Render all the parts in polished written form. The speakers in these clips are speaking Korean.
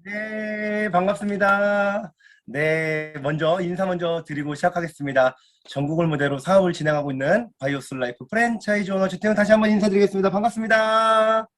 네, 반갑습니다. 네, 먼저 인사 먼저 드리고 시작하겠습니다. 전국을 무대로 사업을 진행하고 있는 바이오스 라이프 프랜차이즈 오너 최태훈 다시 한번 인사드리겠습니다. 반갑습니다.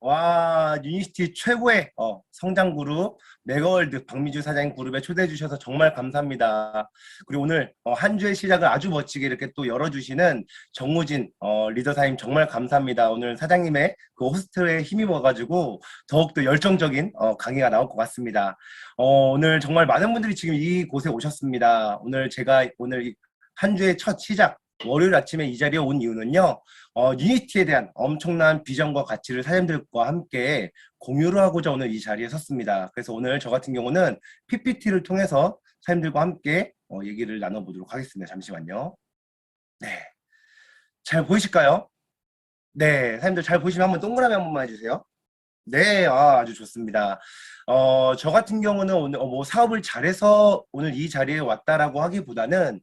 와, 유니스티 최고의 성장 그룹 메가월드 박미주 사장님 그룹에 초대해 주셔서 정말 감사합니다. 그리고 오늘 한 주의 시작을 아주 멋지게 이렇게 또 열어주시는 정우진 리더사님 정말 감사합니다. 오늘 사장님의 그 호스트에 힘입어가지고 더욱더 열정적인 강의가 나올 것 같습니다. 오늘 정말 많은 분들이 지금 이곳에 오셨습니다. 오늘 제가 오늘 한 주의 첫 시작 월요일 아침에 이 자리에 온 이유는요. 유니티에 대한 엄청난 비전과 가치를 사장님들과 함께 공유를 하고자 오늘 이 자리에 섰습니다. 그래서 오늘 저 같은 경우는 PPT를 통해서 사장님들과 함께 얘기를 나눠보도록 하겠습니다. 잠시만요. 네, 잘 보이실까요? 네, 사장님들 잘 보시면 한번 동그라미 한 번만 해주세요. 네, 아주 좋습니다. 저 같은 경우는 오늘 뭐 사업을 잘해서 오늘 이 자리에 왔다라고 하기보다는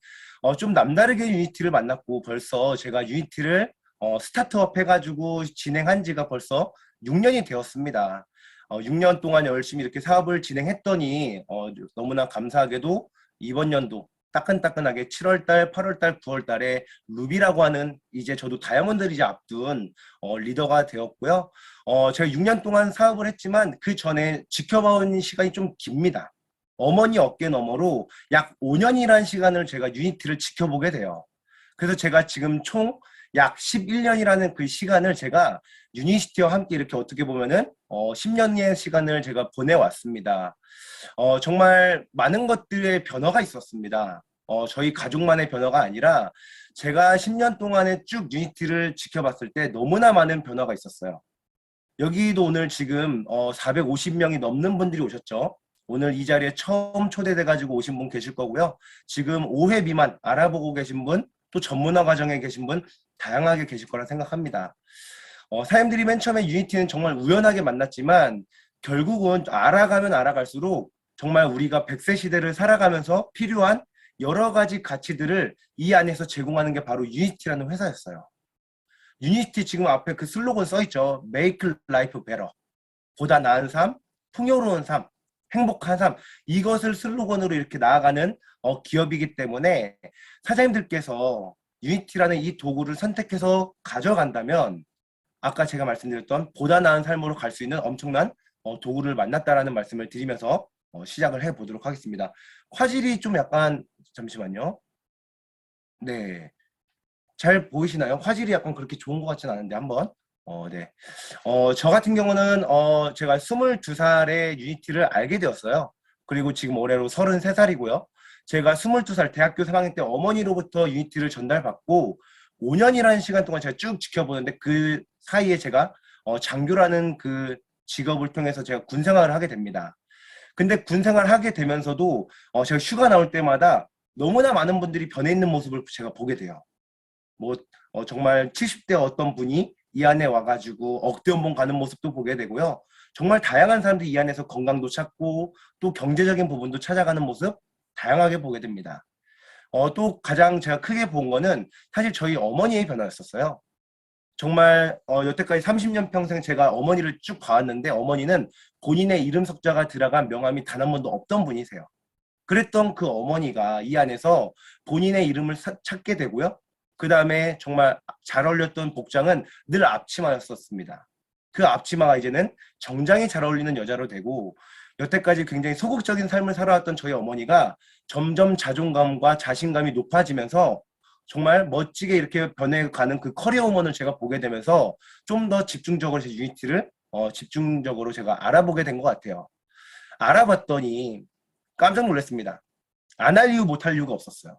좀 남다르게 유니티를 만났고 벌써 제가 유니티를 스타트업 해가지고 진행한 지가 벌써 6년이 되었습니다. 6년 동안 열심히 이렇게 사업을 진행했더니 너무나 감사하게도 이번 연도 따끈따끈하게 7월달, 8월달, 9월달에 루비라고 하는 이제 저도 다이아몬드를 이제 앞둔 리더가 되었고요. 제가 6년 동안 사업을 했지만 그 전에 지켜봐온 시간이 좀 깁니다. 어머니 어깨 너머로 약 5년이라는 시간을 제가 유니티를 지켜보게 돼요. 그래서 제가 지금 총 약 11년이라는 그 시간을 제가 유니시티와 함께 이렇게 어떻게 보면은 10년의 시간을 제가 보내왔습니다. 정말 많은 것들의 변화가 있었습니다. 저희 가족만의 변화가 아니라 제가 10년 동안에 쭉 유니티를 지켜봤을 때 너무나 많은 변화가 있었어요. 여기도 오늘 지금 450명이 넘는 분들이 오셨죠. 오늘 이 자리에 처음 초대돼가지고 오신 분 계실 거고요. 지금 5회 미만 알아보고 계신 분, 또 전문화 과정에 계신 분 다양하게 계실 거라 생각합니다. 사람들이 맨 처음에 유니티는 정말 우연하게 만났지만 결국은 알아가면 알아갈수록 정말 우리가 100세 시대를 살아가면서 필요한 여러 가지 가치들을 이 안에서 제공하는 게 바로 유니티라는 회사였어요. 유니티 지금 앞에 그 슬로건 써있죠. Make Life Better. 보다 나은 삶, 풍요로운 삶, 행복한 삶. 이것을 슬로건으로 이렇게 나아가는 기업이기 때문에 사장님들께서 유니티라는 이 도구를 선택해서 가져간다면 아까 제가 말씀드렸던 보다 나은 삶으로 갈 수 있는 엄청난 도구를 만났다라는 말씀을 드리면서 시작을 해보도록 하겠습니다. 화질이 좀 약간 잠시만요. 네, 잘 보이시나요? 화질이 약간 그렇게 좋은 것 같지는 않은데 한번 네. 저 같은 경우는 제가 22살에 유니티를 알게 되었어요. 그리고 지금 올해로 33살이고요. 제가 22살 대학교 3학년 때 어머니로부터 유니티를 전달받고 5년이라는 시간 동안 제가 쭉 지켜보는데 그 사이에 제가 장교라는 그 직업을 통해서 제가 군 생활을 하게 됩니다. 근데 군 생활을 하게 되면서도 제가 휴가 나올 때마다 너무나 많은 분들이 변해 있는 모습을 제가 보게 돼요. 뭐 정말 70대 어떤 분이 이 안에 와가지고 억대연봉 가는 모습도 보게 되고요. 정말 다양한 사람들이 이 안에서 건강도 찾고 또 경제적인 부분도 찾아가는 모습 다양하게 보게 됩니다. 또 가장 제가 크게 본 거는 사실 저희 어머니의 변화였었어요. 정말 여태까지 30년 평생 제가 어머니를 쭉 봐왔는데 어머니는 본인의 이름 석자가 들어간 명함이 단 한 번도 없던 분이세요. 그랬던 그 어머니가 이 안에서 본인의 이름을 찾게 되고요. 그 다음에 정말 잘 어울렸던 복장은 늘 앞치마였었습니다. 그 앞치마가 이제는 정장이 잘 어울리는 여자로 되고 여태까지 굉장히 소극적인 삶을 살아왔던 저희 어머니가 점점 자존감과 자신감이 높아지면서 정말 멋지게 이렇게 변해가는 그 커리어 우먼을 제가 보게 되면서 좀 더 집중적으로 제 유니티를 집중적으로 제가 알아보게 된 것 같아요. 알아봤더니 깜짝 놀랐습니다. 안 할 이유 못 할 이유가 없었어요.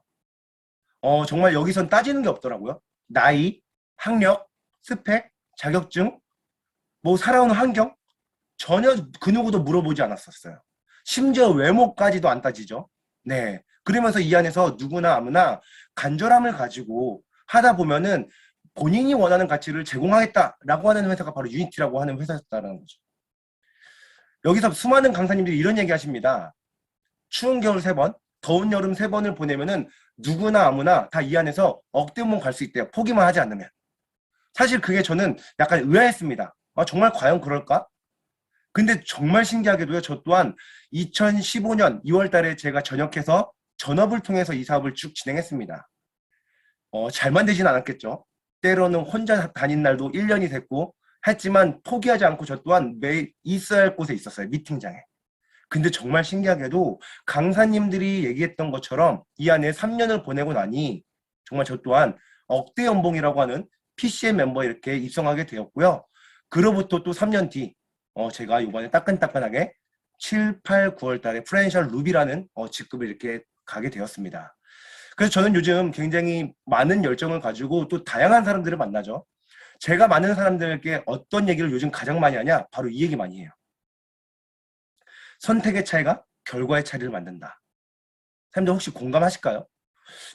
정말 여기선 따지는 게 없더라고요. 나이, 학력, 스펙, 자격증, 뭐 살아오는 환경 전혀 그 누구도 물어보지 않았었어요. 심지어 외모까지도 안 따지죠. 네. 그러면서 이 안에서 누구나 아무나 간절함을 가지고 하다 보면은 본인이 원하는 가치를 제공하겠다라고 하는 회사가 바로 유니티라고 하는 회사였다는 거죠. 여기서 수많은 강사님들이 이런 얘기 하십니다. 추운 겨울 3번, 더운 여름 3번을 보내면은 누구나 아무나 다 이 안에서 억대문 갈 수 있대요. 포기만 하지 않으면. 사실 그게 저는 약간 의아했습니다. 정말 과연 그럴까? 근데 정말 신기하게도요. 저 또한 2015년 2월 달에 제가 전역해서 전업을 통해서 이 사업을 쭉 진행했습니다. 잘만 되진 않았겠죠. 때로는 혼자 다닌 날도 1년이 됐고 했지만 포기하지 않고 저 또한 매일 있어야 할 곳에 있었어요. 미팅장에. 근데 정말 신기하게도 강사님들이 얘기했던 것처럼 이 안에 3년을 보내고 나니 정말 저 또한 억대 연봉이라고 하는 PCM 멤버에 이렇게 입성하게 되었고요. 그로부터 또 3년 뒤 제가 이번에 따끈따끈하게 7, 8, 9월 달에 프랜셜 루비라는 직급을 이렇게 가게 되었습니다. 그래서 저는 요즘 굉장히 많은 열정을 가지고 또 다양한 사람들을 만나죠. 제가 많은 사람들에게 어떤 얘기를 요즘 가장 많이 하냐? 바로 이 얘기 많이 해요. 선택의 차이가 결과의 차이를 만든다. 사람들 혹시 공감하실까요?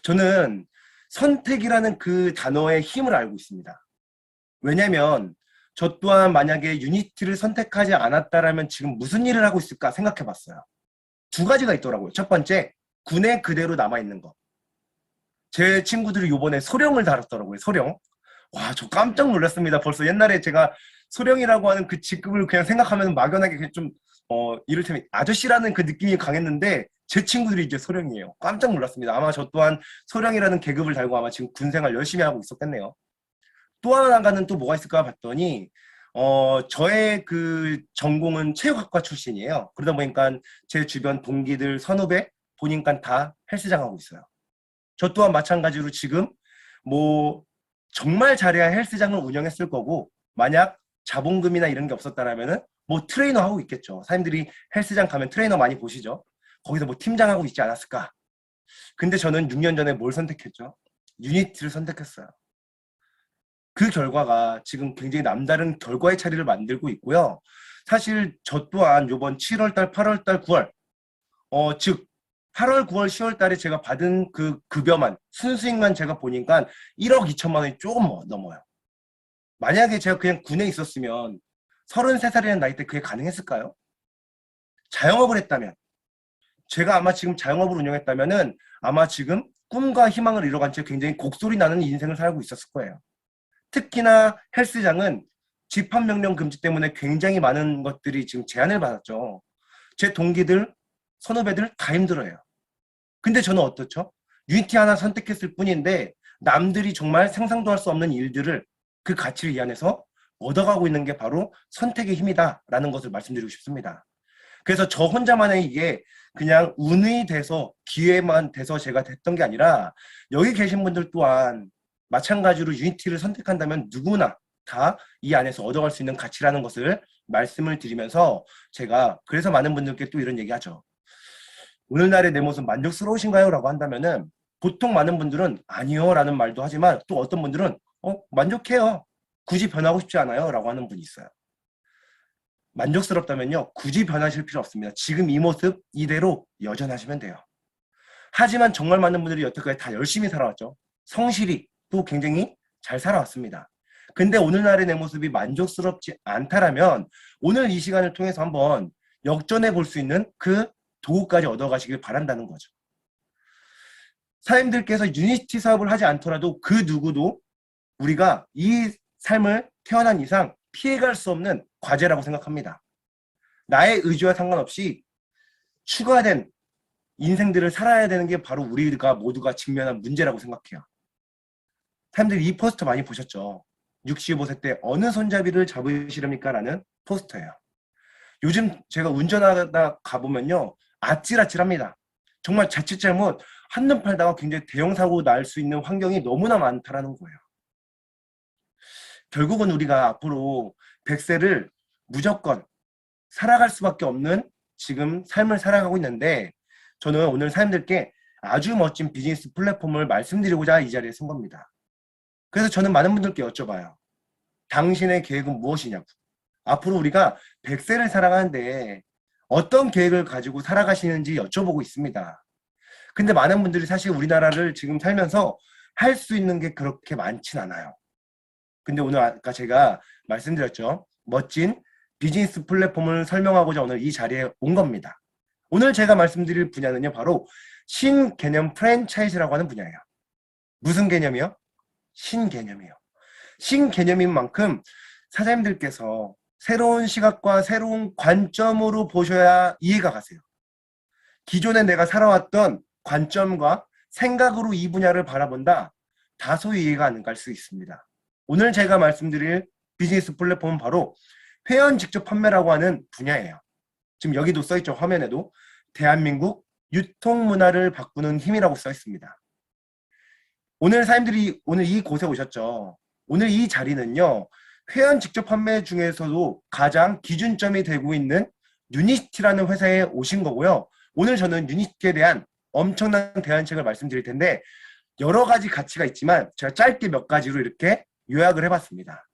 저는 선택이라는 그 단어의 힘을 알고 있습니다. 왜냐면 저 또한 만약에 유니티를 선택하지 않았다라면 지금 무슨 일을 하고 있을까 생각해 봤어요. 두 가지가 있더라고요. 첫 번째, 군에 그대로 남아있는 거. 제 친구들이 요번에 소령을 달았더라고요. 소령. 와, 저 깜짝 놀랐습니다. 벌써 옛날에 제가 소령이라고 하는 그 직급을 그냥 생각하면 막연하게 그냥 좀 이를테면 아저씨라는 그 느낌이 강했는데 제 친구들이 이제 소령이에요. 깜짝 놀랐습니다. 아마 저 또한 소령이라는 계급을 달고 아마 지금 군생활 열심히 하고 있었겠네요. 또 하나가는 또 뭐가 있을까 봤더니 저의 그 전공은 체육학과 출신이에요. 그러다 보니까 제 주변 동기들 선후배 보니까 다 헬스장 하고 있어요. 저 또한 마찬가지로 지금 뭐 정말 잘해야 헬스장을 운영했을 거고 만약 자본금이나 이런 게 없었다라면은 뭐 트레이너 하고 있겠죠. 사람들이 헬스장 가면 트레이너 많이 보시죠. 거기서 뭐 팀장 하고 있지 않았을까. 근데 저는 6년 전에 뭘 선택했죠? 유니티를 선택했어요. 그 결과가 지금 굉장히 남다른 결과의 차이를 만들고 있고요. 사실 저 또한 이번 7월달, 8월달, 9월 즉 8월, 9월, 10월 달에 제가 받은 그 급여만 순수익만 제가 보니까 1억 2천만 원이 조금 넘어요. 만약에 제가 그냥 군에 있었으면 33살이라는 나이 때 그게 가능했을까요? 자영업을 했다면 제가 아마 지금 자영업을 운영했다면은 아마 지금 꿈과 희망을 이뤄간 채 굉장히 곡소리 나는 인생을 살고 있었을 거예요. 특히나 헬스장은 집합명령 금지 때문에 굉장히 많은 것들이 지금 제한을 받았죠. 제 동기들, 선후배들 다 힘들어요. 근데 저는 어떻죠? 유니티 하나 선택했을 뿐인데 남들이 정말 상상도 할 수 없는 일들을 그 가치를 이해해서 얻어가고 있는 게 바로 선택의 힘이다라는 것을 말씀드리고 싶습니다. 그래서 저 혼자만의 이게 그냥 운이 돼서 기회만 돼서 제가 됐던 게 아니라 여기 계신 분들 또한 마찬가지로 유니티를 선택한다면 누구나 다 이 안에서 얻어갈 수 있는 가치라는 것을 말씀을 드리면서 제가 그래서 많은 분들께 또 이런 얘기하죠. 오늘날의 내 모습 만족스러우신가요? 라고 한다면은 보통 많은 분들은 아니요 라는 말도 하지만 또 어떤 분들은 만족해요. 굳이 변하고 싶지 않아요. 라고 하는 분이 있어요. 만족스럽다면요. 굳이 변하실 필요 없습니다. 지금 이 모습 이대로 여전하시면 돼요. 하지만 정말 많은 분들이 여태까지 다 열심히 살아왔죠. 성실히 또 굉장히 잘 살아왔습니다. 근데 오늘날의 내 모습이 만족스럽지 않다라면 오늘 이 시간을 통해서 한번 역전해 볼 수 있는 그 도구까지 얻어가시길 바란다는 거죠. 사장님들께서 유니티 사업을 하지 않더라도 그 누구도 우리가 이 삶을 태어난 이상 피해갈 수 없는 과제라고 생각합니다. 나의 의지와 상관없이 추가된 인생들을 살아야 되는 게 바로 우리가 모두가 직면한 문제라고 생각해요. 사람들이 이 포스터 많이 보셨죠? 65세 때 어느 손잡이를 잡으시렵니까? 라는 포스터예요. 요즘 제가 운전하다 가보면요. 아찔아찔합니다. 정말 자칫 잘못 한눈 팔다가 굉장히 대형 사고 날 수 있는 환경이 너무나 많다라는 거예요. 결국은 우리가 앞으로 100세를 무조건 살아갈 수밖에 없는 지금 삶을 살아가고 있는데 저는 오늘 사람들께 아주 멋진 비즈니스 플랫폼을 말씀드리고자 이 자리에 쓴 겁니다. 그래서 저는 많은 분들께 여쭤봐요. 당신의 계획은 무엇이냐고. 앞으로 우리가 100세를 살아가는데 어떤 계획을 가지고 살아가시는지 여쭤보고 있습니다. 근데 많은 분들이 사실 우리나라를 지금 살면서 할 수 있는 게 그렇게 많진 않아요. 근데 오늘 아까 제가 말씀드렸죠. 멋진 비즈니스 플랫폼을 설명하고자 오늘 이 자리에 온 겁니다. 오늘 제가 말씀드릴 분야는요. 바로 신개념 프랜차이즈라고 하는 분야예요. 무슨 개념이요? 신개념이요. 신개념인 만큼 사장님들께서 새로운 시각과 새로운 관점으로 보셔야 이해가 가세요. 기존에 내가 살아왔던 관점과 생각으로 이 분야를 바라본다. 다소 이해가 안 갈 수 있습니다. 오늘 제가 말씀드릴 비즈니스 플랫폼은 바로 회원 직접 판매라고 하는 분야예요. 지금 여기도 써있죠. 화면에도. 대한민국 유통문화를 바꾸는 힘이라고 써있습니다. 오늘 사람들이 오늘 이 곳에 오셨죠. 오늘 이 자리는요. 회원 직접 판매 중에서도 가장 기준점이 되고 있는 유니시티라는 회사에 오신 거고요. 오늘 저는 유니시티에 대한 엄청난 대안책을 말씀드릴 텐데 여러 가지 가치가 있지만 제가 짧게 몇 가지로 이렇게 요약을 해봤습니다.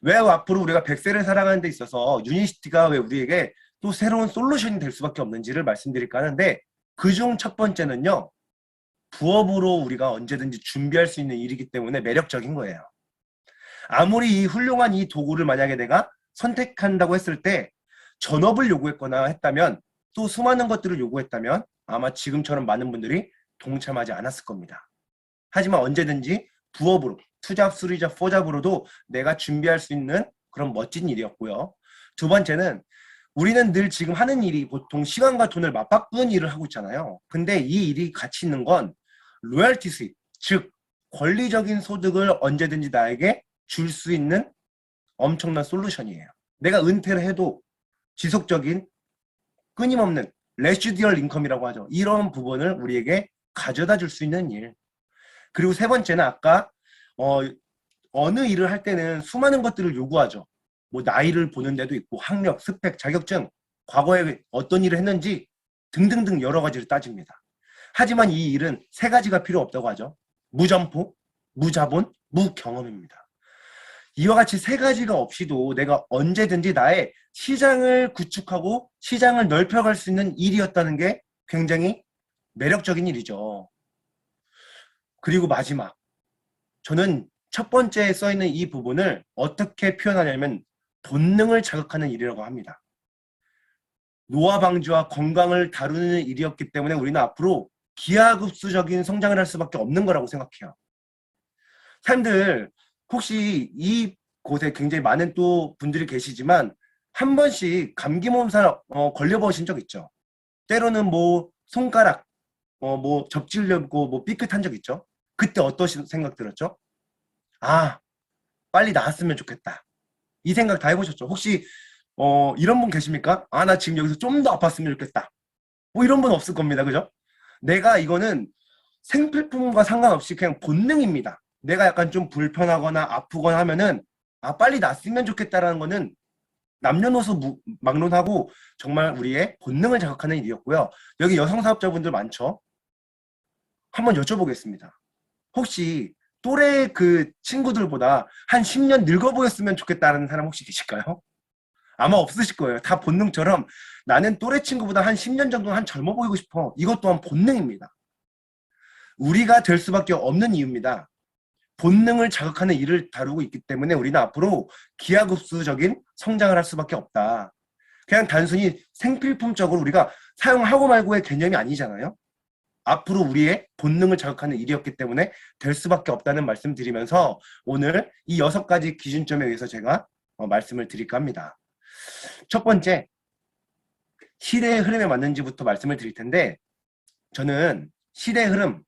왜 앞으로 우리가 100세를 살아가는 데 있어서 유니시티가 왜 우리에게 또 새로운 솔루션이 될 수밖에 없는지를 말씀드릴까 하는데 그중 첫 번째는요. 부업으로 우리가 언제든지 준비할 수 있는 일이기 때문에 매력적인 거예요. 아무리 이 훌륭한 이 도구를 만약에 내가 선택한다고 했을 때 전업을 요구했거나 했다면 또 수많은 것들을 요구했다면 아마 지금처럼 많은 분들이 동참하지 않았을 겁니다. 하지만 언제든지 부업으로 투잡, 쓰리잡, 포잡으로도 내가 준비할 수 있는 그런 멋진 일이었고요. 두 번째는 우리는 늘 지금 하는 일이 보통 시간과 돈을 맞바꾸는 일을 하고 있잖아요. 근데 이 일이 가치 있는 건 로열티 수입, 즉 권리적인 소득을 언제든지 나에게 줄 수 있는 엄청난 솔루션이에요. 내가 은퇴를 해도 지속적인 끊임없는 레시듀얼 인컴이라고 하죠. 이런 부분을 우리에게 가져다 줄 수 있는 일. 그리고 세 번째는 아까 어느 일을 할 때는 수많은 것들을 요구하죠. 뭐 나이를 보는 데도 있고 학력, 스펙, 자격증, 과거에 어떤 일을 했는지 등등등 여러 가지를 따집니다. 하지만 이 일은 세 가지가 필요 없다고 하죠. 무점포, 무자본, 무경험입니다. 이와 같이 세 가지가 없이도 내가 언제든지 나의 시장을 구축하고 시장을 넓혀갈 수 있는 일이었다는 게 굉장히 매력적인 일이죠. 그리고 마지막, 저는 첫 번째에 써있는 이 부분을 어떻게 표현하냐면 본능을 자극하는 일이라고 합니다. 노화 방지와 건강을 다루는 일이었기 때문에 우리는 앞으로 기하급수적인 성장을 할 수밖에 없는 거라고 생각해요. 사람들 혹시 이 곳에 굉장히 많은 또 분들이 계시지만 한 번씩 감기 몸살 걸려보신 적 있죠? 때로는 뭐 손가락 뭐 접질려고 뭐 삐끗한 적 있죠? 그때 어떤 생각 들었죠? 아, 빨리 나았으면 좋겠다. 이 생각 다 해보셨죠? 혹시 이런 분 계십니까? 아, 나 지금 여기서 좀 더 아팠으면 좋겠다. 뭐 이런 분 없을 겁니다. 그죠? 내가 이거는 생필품과 상관없이 그냥 본능입니다. 내가 약간 좀 불편하거나 아프거나 하면은 아, 빨리 낫으면 좋겠다라는 거는 남녀노소 막론하고 정말 우리의 본능을 자극하는 일이었고요. 여기 여성 사업자분들 많죠? 한번 여쭤보겠습니다. 혹시 또래 그 친구들보다 한 10년 늙어 보였으면 좋겠다는 사람 혹시 계실까요? 아마 없으실 거예요. 다 본능처럼 나는 또래 친구보다 한 10년 정도 한 젊어 보이고 싶어. 이것 또한 본능입니다. 우리가 될 수밖에 없는 이유입니다. 본능을 자극하는 일을 다루고 있기 때문에 우리는 앞으로 기하급수적인 성장을 할 수밖에 없다. 그냥 단순히 생필품적으로 우리가 사용하고 말고의 개념이 아니잖아요. 앞으로 우리의 본능을 자극하는 일이었기 때문에 될 수밖에 없다는 말씀 드리면서 오늘 이 6가지 기준점에 의해서 제가 말씀을 드릴까 합니다. 첫 번째, 시대의 흐름에 맞는지부터 말씀을 드릴 텐데 저는 시대의 흐름,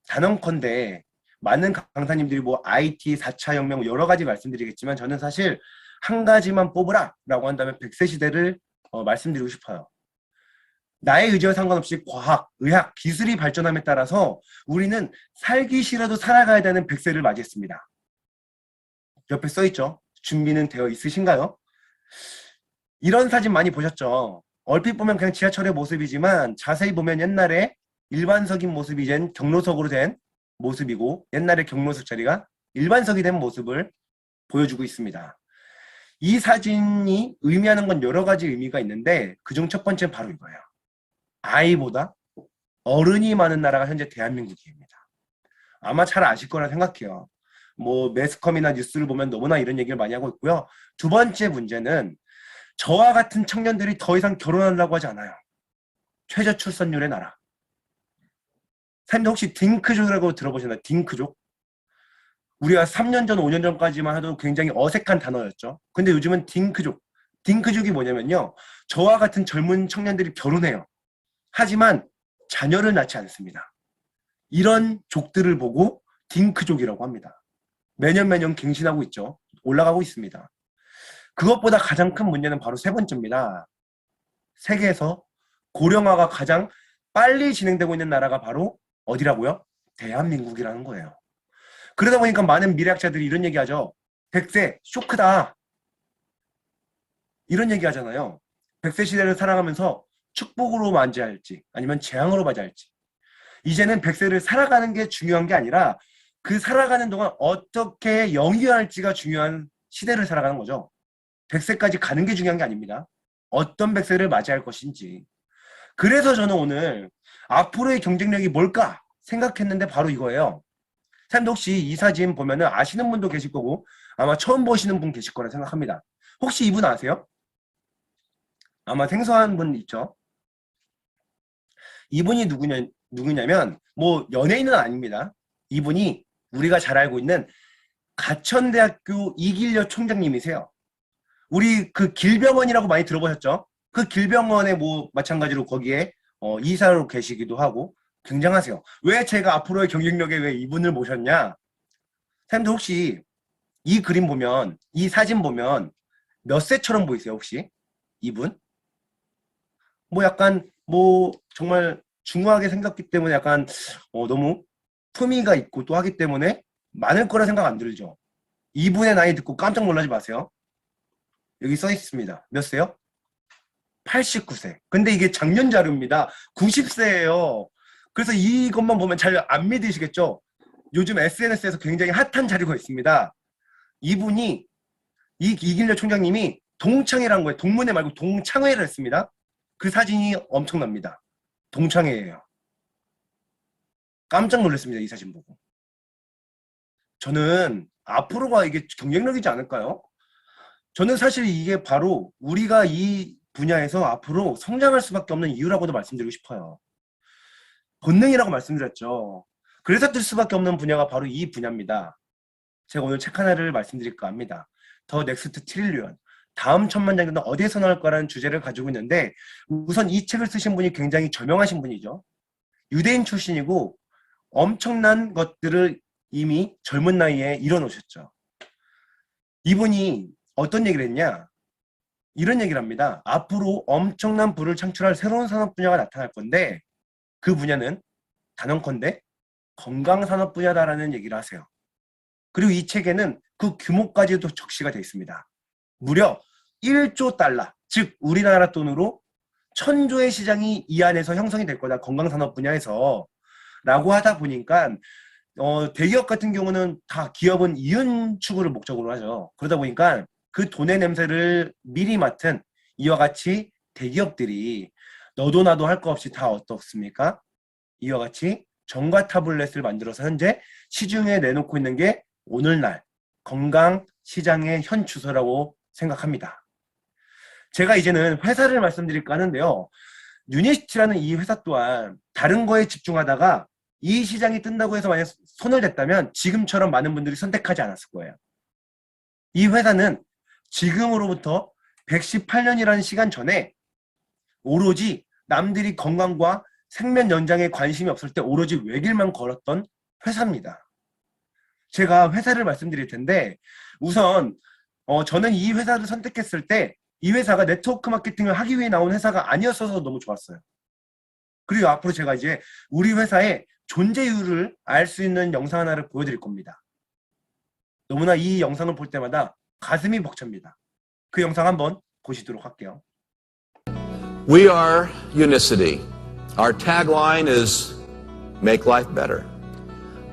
단언컨대 많은 강사님들이 뭐 IT, 4차 혁명 여러 가지 말씀드리겠지만 저는 사실 한 가지만 뽑으라 라고 한다면 100세 시대를 말씀드리고 싶어요. 나의 의지와 상관없이 과학, 의학, 기술이 발전함에 따라서 우리는 살기 싫어도 살아가야 되는 100세를 맞이했습니다. 옆에 써있죠? 준비는 되어 있으신가요? 이런 사진 많이 보셨죠? 얼핏 보면 그냥 지하철의 모습이지만 자세히 보면 옛날에 일반석인 모습이 이젠 경로석으로 된 모습이고 옛날에 경로석 자리가 일반석이 된 모습을 보여주고 있습니다. 이 사진이 의미하는 건 여러 가지 의미가 있는데 그중 첫 번째는 바로 이거예요. 아이보다 어른이 많은 나라가 현재 대한민국입니다. 아마 잘 아실 거라 생각해요. 뭐 매스컴이나 뉴스를 보면 너무나 이런 얘기를 많이 하고 있고요. 두 번째 문제는 저와 같은 청년들이 더 이상 결혼하려고 하지 않아요. 최저 출산율의 나라. 사람들 혹시 딩크족이라고 들어보셨나요? 딩크족? 우리가 3년 전, 5년 전까지만 해도 굉장히 어색한 단어였죠. 근데 요즘은 딩크족. 딩크족이 뭐냐면요. 저와 같은 젊은 청년들이 결혼해요. 하지만 자녀를 낳지 않습니다. 이런 족들을 보고 딩크족이라고 합니다. 매년 갱신하고 있죠. 올라가고 있습니다. 그것보다 가장 큰 문제는 바로 세 번째입니다. 세계에서 고령화가 가장 빨리 진행되고 있는 나라가 바로 어디라고요? 대한민국이라는 거예요. 그러다 보니까 많은 미래학자들이 이런 얘기하죠. 100세 쇼크다. 이런 얘기 하잖아요. 100세 시대를 살아가면서 축복으로 맞이할지 아니면 재앙으로 맞이할지. 이제는 100세를 살아가는 게 중요한 게 아니라 그 살아가는 동안 어떻게 영위할지가 중요한 시대를 살아가는 거죠. 100세까지 가는 게 중요한 게 아닙니다. 어떤 100세를 맞이할 것인지. 그래서 저는 오늘 앞으로의 경쟁력이 뭘까 생각했는데 바로 이거예요. 선생님도 혹시 이 사진 보면은 아시는 분도 계실 거고 아마 처음 보시는 분 계실 거라 생각합니다. 혹시 이분 아세요? 아마 생소한 분 있죠? 이분이 누구냐면 뭐 연예인은 아닙니다. 이분이 우리가 잘 알고 있는 가천대학교 이길려 총장님이세요. 우리 그 길병원이라고 많이 들어보셨죠? 그 길병원에 뭐 마찬가지로 거기에 이사로 계시기도 하고 굉장하세요. 왜 제가 앞으로의 경쟁력에 왜 이분을 모셨냐? 선생님들 혹시 이 그림 보면 이 사진 보면 몇 세처럼 보이세요 혹시? 이분? 뭐 약간 뭐 정말 중후하게 생겼기 때문에 약간 너무 품위가 있고 또 하기 때문에 많을 거라 생각 안 들죠. 이분의 나이 듣고 깜짝 놀라지 마세요. 여기 써 있습니다. 몇 세요? 89세. 근데 이게 작년 자료입니다. 90세예요. 그래서 이것만 보면 잘 안 믿으시겠죠? 요즘 SNS에서 굉장히 핫한 자료가 있습니다. 이분이 이길래 총장님이 동창회라는 거예요. 동문회 말고 동창회를 했습니다. 그 사진이 엄청납니다. 동창회예요. 깜짝 놀랐습니다. 이 사진 보고. 저는 앞으로가 이게 경쟁력이지 않을까요? 저는 사실 이게 바로 우리가 이 분야에서 앞으로 성장할 수밖에 없는 이유라고도 말씀드리고 싶어요. 본능이라고 말씀드렸죠. 그래서 뜰 수밖에 없는 분야가 바로 이 분야입니다. 제가 오늘 책 하나를 말씀드릴까 합니다. 더 넥스트 트릴리언. 다음 천만장자는 어디에서 나올 거라는 주제를 가지고 있는데 우선 이 책을 쓰신 분이 굉장히 저명하신 분이죠. 유대인 출신이고 엄청난 것들을 이미 젊은 나이에 이뤄놓으셨죠. 이분이 어떤 얘기를 했냐? 이런 얘기를 합니다. 앞으로 엄청난 부를 창출할 새로운 산업 분야가 나타날 건데 그 분야는 단언컨대 건강산업 분야다라는 얘기를 하세요. 그리고 이 책에는 그 규모까지도 적시가 되어 있습니다. 무려 1조 달러, 즉 우리나라 돈으로 1000조의 시장이 이 안에서 형성이 될 거다. 건강산업 분야에서 라고 하다 보니까 대기업 같은 경우는 다 기업은 이윤 추구를 목적으로 하죠. 그러다 보니까 그 돈의 냄새를 미리 맡은 이와 같이 대기업들이 너도 나도 할 거 없이 다 어떻습니까? 이와 같이 전과 타블렛을 만들어서 현재 시중에 내놓고 있는 게 오늘날 건강 시장의 현 주소라고 생각합니다. 제가 이제는 회사를 말씀드릴까 하는데요. 유니시티라는 이 회사 또한 다른 거에 집중하다가 이 시장이 뜬다고 해서 만약 손을 댔다면 지금처럼 많은 분들이 선택하지 않았을 거예요. 이 회사는 지금으로부터 118년이라는 시간 전에 오로지 남들이 건강과 생명 연장에 관심이 없을 때 오로지 외길만 걸었던 회사입니다. 제가 회사를 말씀드릴 텐데 우선 저는 이 회사를 선택했을 때 이 회사가 네트워크 마케팅을 하기 위해 나온 회사가 아니었어서 너무 좋았어요. 그리고 앞으로 제가 이제 우리 회사의 존재 이유를 알 수 있는 영상 하나를 보여드릴 겁니다. 너무나 이 영상을 볼 때마다 가슴이 벅찹니다. 그 영상 한번 보시도록 할게요. We are Unicity. Our tagline is Make Life Better.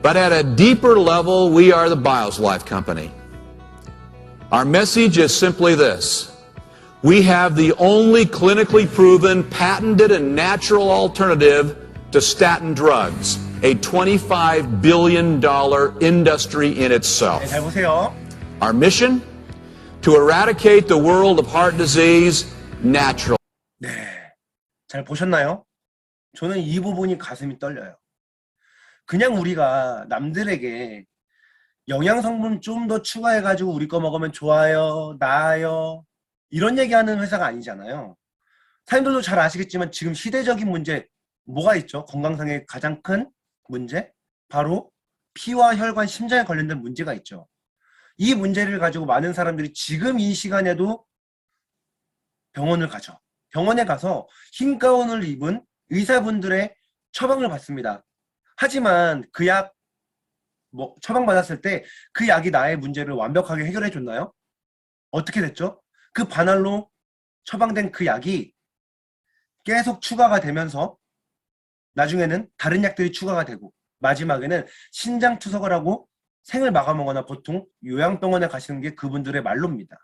But at a deeper level, we are the BioLife Company. Our message is simply this. We have the only clinically proven, patented, and natural alternative to statin drugs, a $25 billion industry in itself. 네, 잘 보세요. Our mission? To eradicate the world of heart disease naturally. 네, 잘 보셨나요? 저는 이 부분이 가슴이 떨려요. 그냥 우리가 남들에게 영양성분 좀 더 추가해가지고 우리 거 먹으면 좋아요, 나아요. 이런 얘기하는 회사가 아니잖아요. 사장님들도 잘 아시겠지만 지금 시대적인 문제 뭐가 있죠? 건강상의 가장 큰 문제? 바로 피와 혈관, 심장에 관련된 문제가 있죠. 이 문제를 가지고 많은 사람들이 지금 이 시간에도 병원을 가죠. 병원에 가서 흰 가운을 입은 의사분들의 처방을 받습니다. 하지만 그 약 처방받았을 때 그 약이 나의 문제를 완벽하게 해결해 줬나요? 어떻게 됐죠? 그 반할로 처방된 그 약이 계속 추가가 되면서 나중에는 다른 약들이 추가가 되고 마지막에는 신장 투석을 하고 생을 마감하거나 보통 요양병원에 가시는 게 그분들의 말로입니다.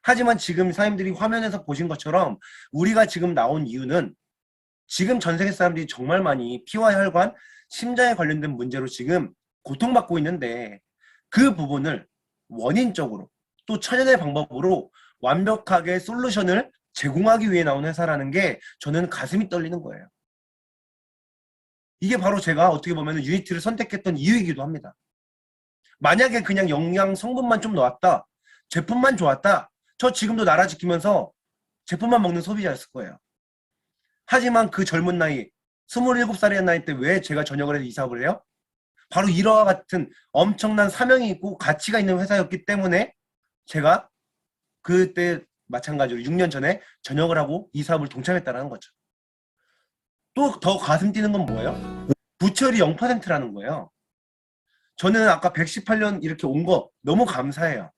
하지만 지금 사람들이 화면에서 보신 것처럼 우리가 지금 나온 이유는 지금 전 세계 사람들이 정말 많이 피와 혈관, 심장에 관련된 문제로 지금 고통받고 있는데 그 부분을 원인적으로 또 천연의 방법으로 완벽하게 솔루션을 제공하기 위해 나온 회사라는 게 저는 가슴이 떨리는 거예요. 이게 바로 제가 어떻게 보면 유니티를 선택했던 이유이기도 합니다. 만약에 그냥 영양 성분만 좀 넣었다, 제품만 좋았다, 저 지금도 나라 지키면서 제품만 먹는 소비자였을 거예요. 하지만 그 젊은 나이, 27살의 나이 때 왜 제가 전역을 해서 이 사업을 해요? 바로 이러한 같은 엄청난 사명이 있고 가치가 있는 회사였기 때문에 제가 그때 마찬가지로 6년 전에 전역을 하고 이 사업을 동참했다는 거죠. 또 더 가슴 뛰는 건 뭐예요? 부채율이 0%라는 거예요. 저는 아까 118년 이렇게 온 거 너무 감사해요.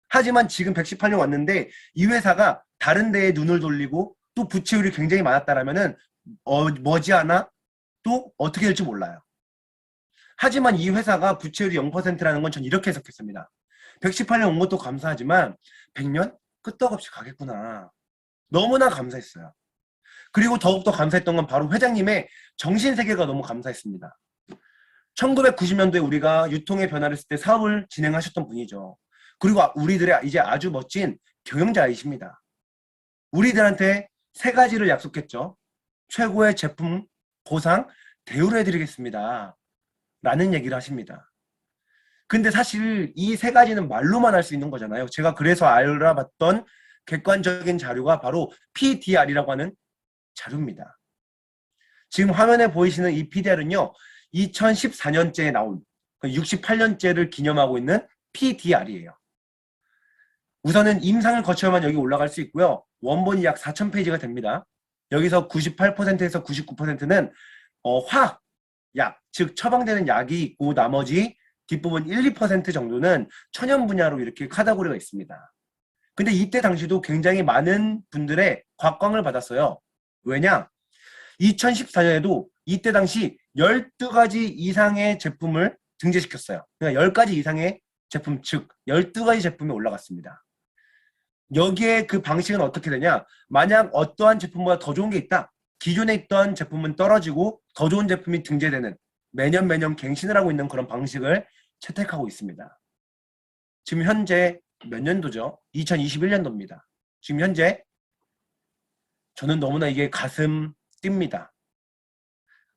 하지만 지금 118년 왔는데 이 회사가 다른 데에 눈을 돌리고 또 부채율이 굉장히 많았다라면은 머지않아 또 어떻게 될지 몰라요. 하지만 이 회사가 부채율이 0%라는 건 전 이렇게 해석했습니다. 118년 온 것도 감사하지만 100년 끄떡없이 가겠구나. 너무나 감사했어요. 그리고 더욱더 감사했던 건 바로 회장님의 정신세계가 너무 감사했습니다. 1990년도에 우리가 유통의 변화를 했을 때 사업을 진행하셨던 분이죠. 그리고 우리들의 이제 아주 멋진 경영자이십니다. 우리들한테 세 가지를 약속했죠. 최고의 제품, 보상, 대우를 해드리겠습니다. 라는 얘기를 하십니다. 근데 사실 이 세 가지는 말로만 할 수 있는 거잖아요. 제가 그래서 알아봤던 객관적인 자료가 바로 PDR이라고 하는 자료입니다. 지금 화면에 보이시는 이 PDR은요. 2014년째에 나온 68년째를 기념하고 있는 PDR이에요. 우선은 임상을 거쳐야만 여기 올라갈 수 있고요. 원본이 약 4,000페이지가 됩니다. 여기서 98%에서 99%는 화학, 약, 즉 처방되는 약이 있고 나머지 뒷부분 1, 2% 정도는 천연 분야로 이렇게 카테고리가 있습니다. 근데 이때 당시도 굉장히 많은 분들의 곽광을 받았어요. 왜냐? 2014년에도 이때 당시 12가지 이상의 제품을 등재시켰어요. 그러니까 10가지 이상의 제품, 즉 12가지 제품이 올라갔습니다. 여기에 그 방식은 어떻게 되냐? 만약 어떠한 제품보다 더 좋은 게 있다. 기존에 있던 제품은 떨어지고 더 좋은 제품이 등재되는 매년 갱신을 하고 있는 그런 방식을 채택하고 있습니다. 지금 현재 몇 년도죠? 2021년도입니다. 지금 현재 저는 너무나 이게 가슴 뜁니다.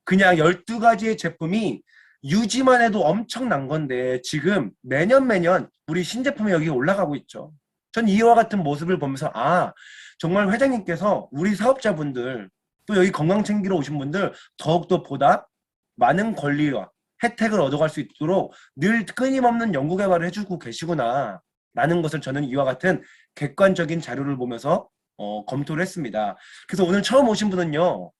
그냥 12가지의 제품이 유지만 해도 엄청난 건데 지금 매년 우리 신제품이 여기 올라가고 있죠. 전 이와 같은 모습을 보면서 정말 회장님께서 우리 사업자분들 또 여기 건강 챙기러 오신 분들 더욱더 보다 많은 권리와 혜택을 얻어갈 수 있도록 늘 끊임없는 연구개발을 해주고 계시구나 라는 것을 저는 이와 같은 객관적인 자료를 보면서 검토를 했습니다. 그래서 오늘 처음 오신 분은요.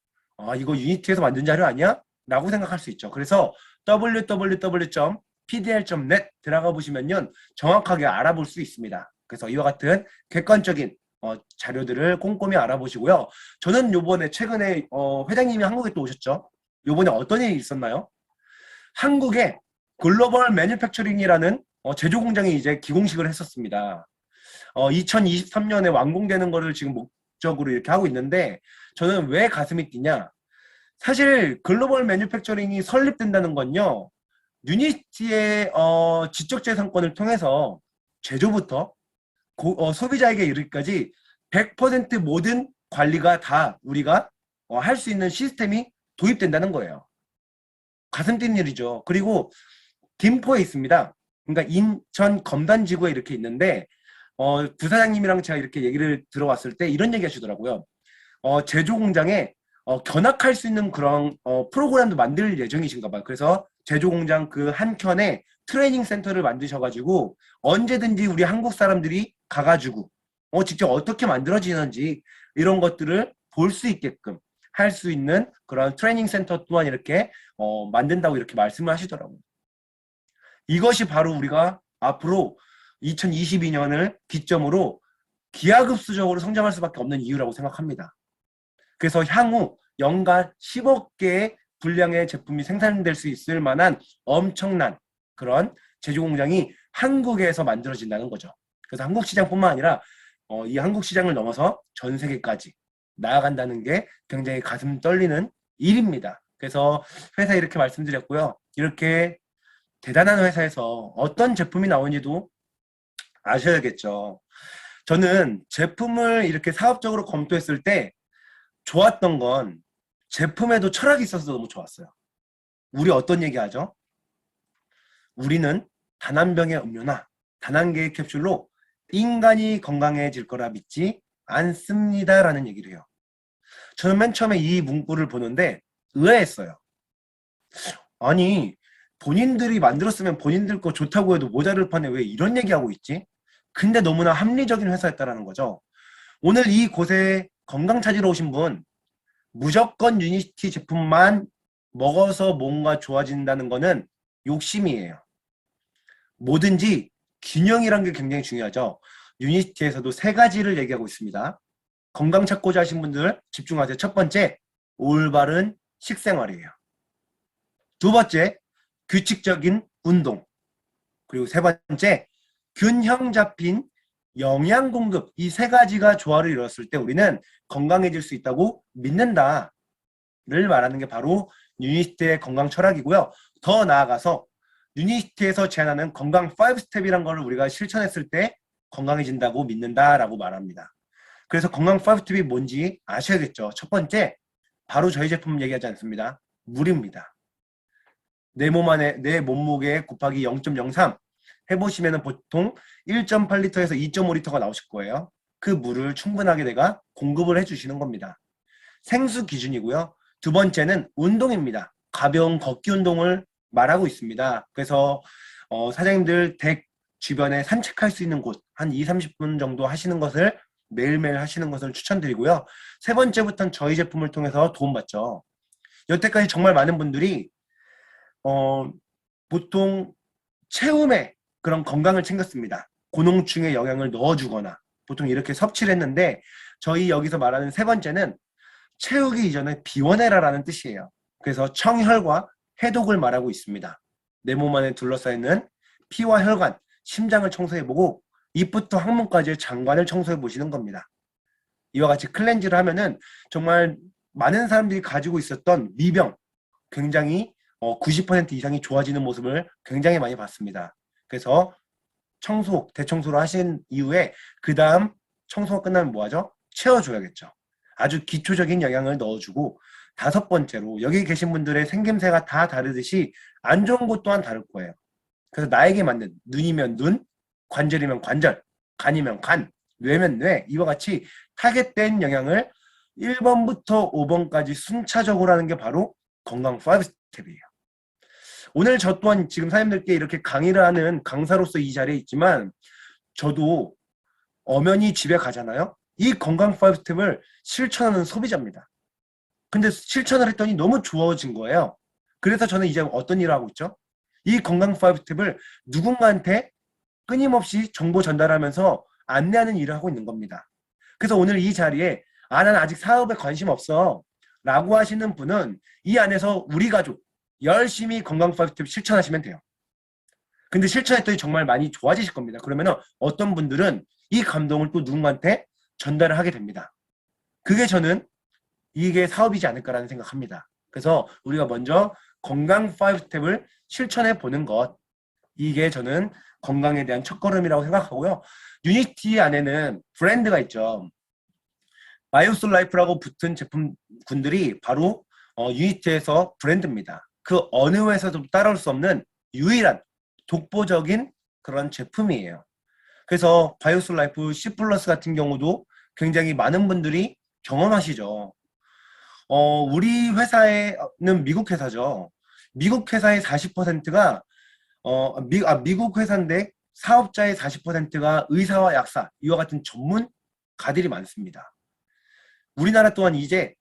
이거 유니티에서 만든 자료 아니야? 라고 생각할 수 있죠. 그래서 www.pdl.net 들어가 보시면요. 정확하게 알아볼 수 있습니다. 그래서 이와 같은 객관적인 자료들을 꼼꼼히 알아보시고요. 저는 요번에 최근에 회장님이 한국에 또 오셨죠. 요번에 어떤 일이 있었나요? 한국에 글로벌 매뉴팩처링이라는 제조 공장이 이제 기공식을 했었습니다. 2023년에 완공되는 거를 지금 목적으로 이렇게 하고 있는데 저는 왜 가슴이 뛰냐? 사실 글로벌 매뉴팩처링이 설립된다는 건요. 유니티의 지적재산권을 통해서 제조부터 소비자에게 이르기까지 100% 모든 관리가 다 우리가 할 수 있는 시스템이 도입된다는 거예요. 가슴 뛰는 일이죠. 그리고 김포에 있습니다. 그러니까 인천 검단지구에 이렇게 있는데 부사장님이랑 제가 이렇게 얘기를 들어왔을 때 이런 얘기 하시더라고요. 제조 공장에 견학할 수 있는 그런 프로그램도 만들 예정이신가 봐요. 그래서 제조 공장 그 한켠에 트레이닝 센터를 만드셔가지고 언제든지 우리 한국 사람들이 가가지고 직접 어떻게 만들어지는지 이런 것들을 볼 수 있게끔 할 수 있는 그런 트레이닝 센터 또한 이렇게 만든다고 이렇게 말씀을 하시더라고요. 이것이 바로 우리가 앞으로 2022년을 기점으로 기하급수적으로 성장할 수밖에 없는 이유라고 생각합니다. 그래서 향후 연간 10억 개의 분량의 제품이 생산될 수 있을 만한 엄청난 그런 제조 공장이 한국에서 만들어진다는 거죠. 그래서 한국 시장뿐만 아니라 이 한국 시장을 넘어서 전 세계까지 나아간다는 게 굉장히 가슴 떨리는 일입니다. 그래서 회사에 이렇게 말씀드렸고요. 이렇게 대단한 회사에서 어떤 제품이 나오는지도 아셔야겠죠. 저는 제품을 이렇게 사업적으로 검토했을 때 좋았던 건 제품에도 철학이 있어서 너무 좋았어요. 우리 어떤 얘기 하죠? 우리는 단 한 병의 음료나 단 한 개의 캡슐로 인간이 건강해질 거라 믿지 않습니다 라는 얘기를 해요. 저는 맨 처음에 이 문구를 보는데 의아했어요. 아니 본인들이 만들었으면 본인들 거 좋다고 해도 모자를 파네 왜 이런 얘기하고 있지? 근데 너무나 합리적인 회사였다라는 거죠. 오늘 이곳에 건강 찾으러 오신 분 무조건 유니티 제품만 먹어서 뭔가 좋아진다는 거는 욕심이에요. 뭐든지 균형이란 게 굉장히 중요하죠. 유니티에서도 3가지를 얘기하고 있습니다. 건강 찾고자 하신 분들 집중하세요. 첫 번째, 올바른 식생활이에요. 두 번째, 규칙적인 운동. 그리고 세 번째, 균형 잡힌 영양 공급. 이 3가지가 조화를 이뤘을 때 우리는 건강해질 수 있다고 믿는다를 말하는 게 바로 유니티의 건강 철학이고요. 더 나아가서 유니티에서 제안하는 건강 5스텝이란 걸 우리가 실천했을 때 건강해진다고 믿는다라고 말합니다. 그래서 건강 5스텝이 뭔지 아셔야겠죠. 첫 번째, 바로 저희 제품 얘기하지 않습니다. 물입니다. 내 몸무게 곱하기 0.03 해보시면 보통 1.8리터에서 2.5리터가 나오실 거예요. 그 물을 충분하게 내가 공급을 해주시는 겁니다. 생수 기준이고요. 두 번째는 운동입니다. 가벼운 걷기 운동을 말하고 있습니다. 그래서 사장님들 댁 주변에 산책할 수 있는 곳 한 20-30분 정도 하시는 것을 매일매일 하시는 것을 추천드리고요. 세 번째부터는 저희 제품을 통해서 도움받죠. 여태까지 정말 많은 분들이 보통 체움에 그런 건강을 챙겼습니다. 고농충에 영양을 넣어주거나 보통 이렇게 섭취를 했는데 저희 여기서 말하는 세 번째는 채우기 이전에 비워내라라는 뜻이에요. 그래서 청혈과 해독을 말하고 있습니다. 내 몸 안에 둘러싸이는 피와 혈관, 심장을 청소해보고 입부터 항문까지의 장관을 청소해보시는 겁니다. 이와 같이 클렌즈를 하면은 정말 많은 사람들이 가지고 있었던 미병 굉장히 90% 이상이 좋아지는 모습을 굉장히 많이 봤습니다. 그래서 대청소를 하신 이후에 그 다음 청소가 끝나면 뭐하죠? 채워줘야겠죠. 아주 기초적인 영양을 넣어주고 5번째로 여기 계신 분들의 생김새가 다 다르듯이 안 좋은 곳 또한 다를 거예요. 그래서 나에게 맞는 눈이면 눈, 관절이면 관절, 간이면 간, 뇌면 뇌 이와 같이 타겟된 영양을 1번부터 5번까지 순차적으로 하는 게 바로 건강 5스텝이에요. 오늘 저 또한 지금 사장님들께 이렇게 강의를 하는 강사로서 이 자리에 있지만 저도 엄연히 집에 가잖아요. 이 건강 5스텝을 실천하는 소비자입니다. 근데 실천을 했더니 너무 좋아진 거예요. 그래서 저는 이제 어떤 일을 하고 있죠? 이 건강 5스텝을 누군가한테 끊임없이 정보 전달하면서 안내하는 일을 하고 있는 겁니다. 그래서 오늘 이 자리에 나는 아직 사업에 관심 없어 라고 하시는 분은 이 안에서 우리 가족 열심히 건강 5스텝 실천하시면 돼요. 근데 실천했더니 정말 많이 좋아지실 겁니다. 그러면 어떤 분들은 이 감동을 또 누군가한테 전달을 하게 됩니다. 그게 저는 이게 사업이지 않을까라는 생각합니다. 그래서 우리가 먼저 건강 5스텝을 실천해 보는 것, 이게 저는 건강에 대한 첫걸음이라고 생각하고요. 유니티 안에는 브랜드가 있죠. 바이오솔라이프라고 붙은 제품군들이 바로 유니티에서 브랜드입니다. 그 어느 회사도 따라올 수 없는 유일한 독보적인 그런 제품이에요. 그래서 바이오솔 라이프 C 플러스 같은 경우도 굉장히 많은 분들이 경험하시죠. 우리 회사는 미국 회사죠. 미국 회사의 40%가 미국 회사인데 사업자의 40%가 의사와 약사, 이와 같은 전문가들이 많습니다. 우리나라 또한 이제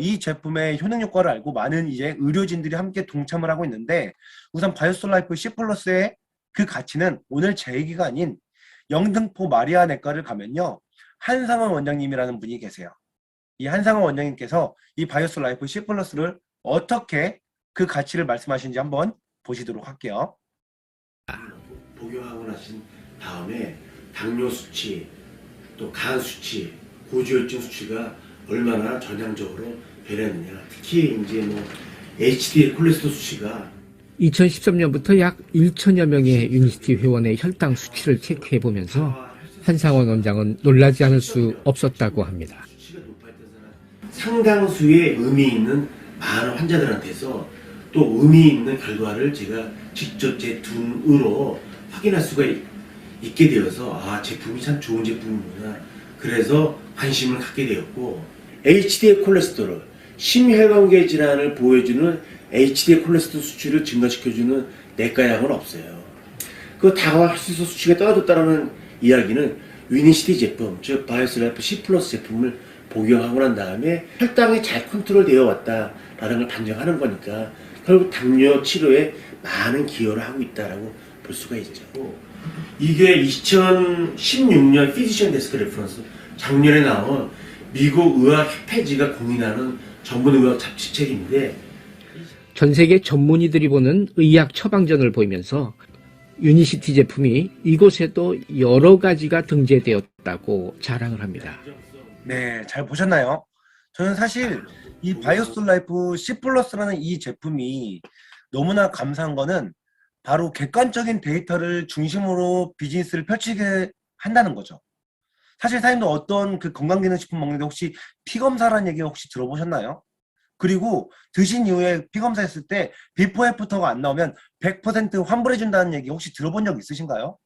이 제품의 효능 효과를 알고 많은 이제 의료진들이 함께 동참을 하고 있는데, 우선 바이오솔 라이프 C 플러스의 그 가치는 오늘 제 얘기가 아닌 영등포 마리아 내과를 가면요, 한상원 원장님이라는 분이 계세요. 이 한상원 원장님께서 이 바이오솔 라이프 C 플러스를 어떻게 그 가치를 말씀하시는지 한번 보시도록 할게요. 복용하고 나신 다음에 당뇨 수치, 또 간 수치, 고지혈증 수치가 얼마나 전향적으로 변했느냐. 특히 이제 HDL 콜레스테롤 수치가 2013년부터 약 1천여 명의 유니시티 회원의 혈당 수치를 체크해보면서 한상원 원장은 놀라지 않을 수 없었다고 합니다. 수치가 높아있던 사람, 상당수의 의미 있는 많은 환자들한테서 또 의미 있는 결과를 제가 직접 제 눈으로 확인할 수가 있게 되어서 제품이 참 좋은 제품이구나. 그래서 관심을 갖게 되었고, HDL 콜레스테롤, 심혈관계 질환을 보여주는 HDL 콜레스테롤 수치를 증가시켜주는 내과약은 없어요. 그 다화혈색소 수치가 떨어졌다는 이야기는 유니시티 제품, 즉 바이오솔 라이프 C 플러스 제품을 복용하고 난 다음에 혈당이 잘 컨트롤 되어 왔다라는 걸 반증하는 거니까 결국 당뇨 치료에 많은 기여를 하고 있다라고 볼 수가 있죠. 이게 2016년 피지션 데스크 레퍼런스, 작년에 나온 미국 의학협회지가 공인하는 전문의학 잡지책인데, 전 세계 전문의들이 보는 의학 처방전을 보이면서 유니시티 제품이 이곳에도 여러 가지가 등재되었다고 자랑을 합니다. 네, 잘 보셨나요? 저는 사실 이 바이오솔 라이프 C 플러스라는 이 제품이 너무나 감사한 거는 바로 객관적인 데이터를 중심으로 비즈니스를 펼치게 한다는 거죠. 사실 사장님도 어떤 그 건강기능식품 먹는데 혹시 피검사라는 얘기 혹시 들어보셨나요? 그리고 드신 이후에 피검사했을 때 비포 애프터가 안 나오면 100% 환불해준다는 얘기 혹시 들어본 적 있으신가요?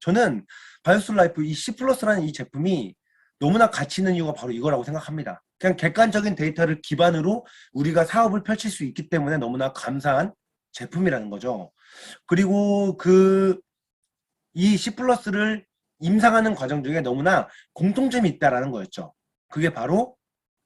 저는 바이오솔 라이프 이 C 플러스라는 이 제품이 너무나 가치 있는 이유가 바로 이거라고 생각합니다. 그냥 객관적인 데이터를 기반으로 우리가 사업을 펼칠 수 있기 때문에 너무나 감사한 제품이라는 거죠. 그리고 이 C 플러스를 임상하는 과정 중에 너무나 공통점이 있다라는 거였죠. 그게 바로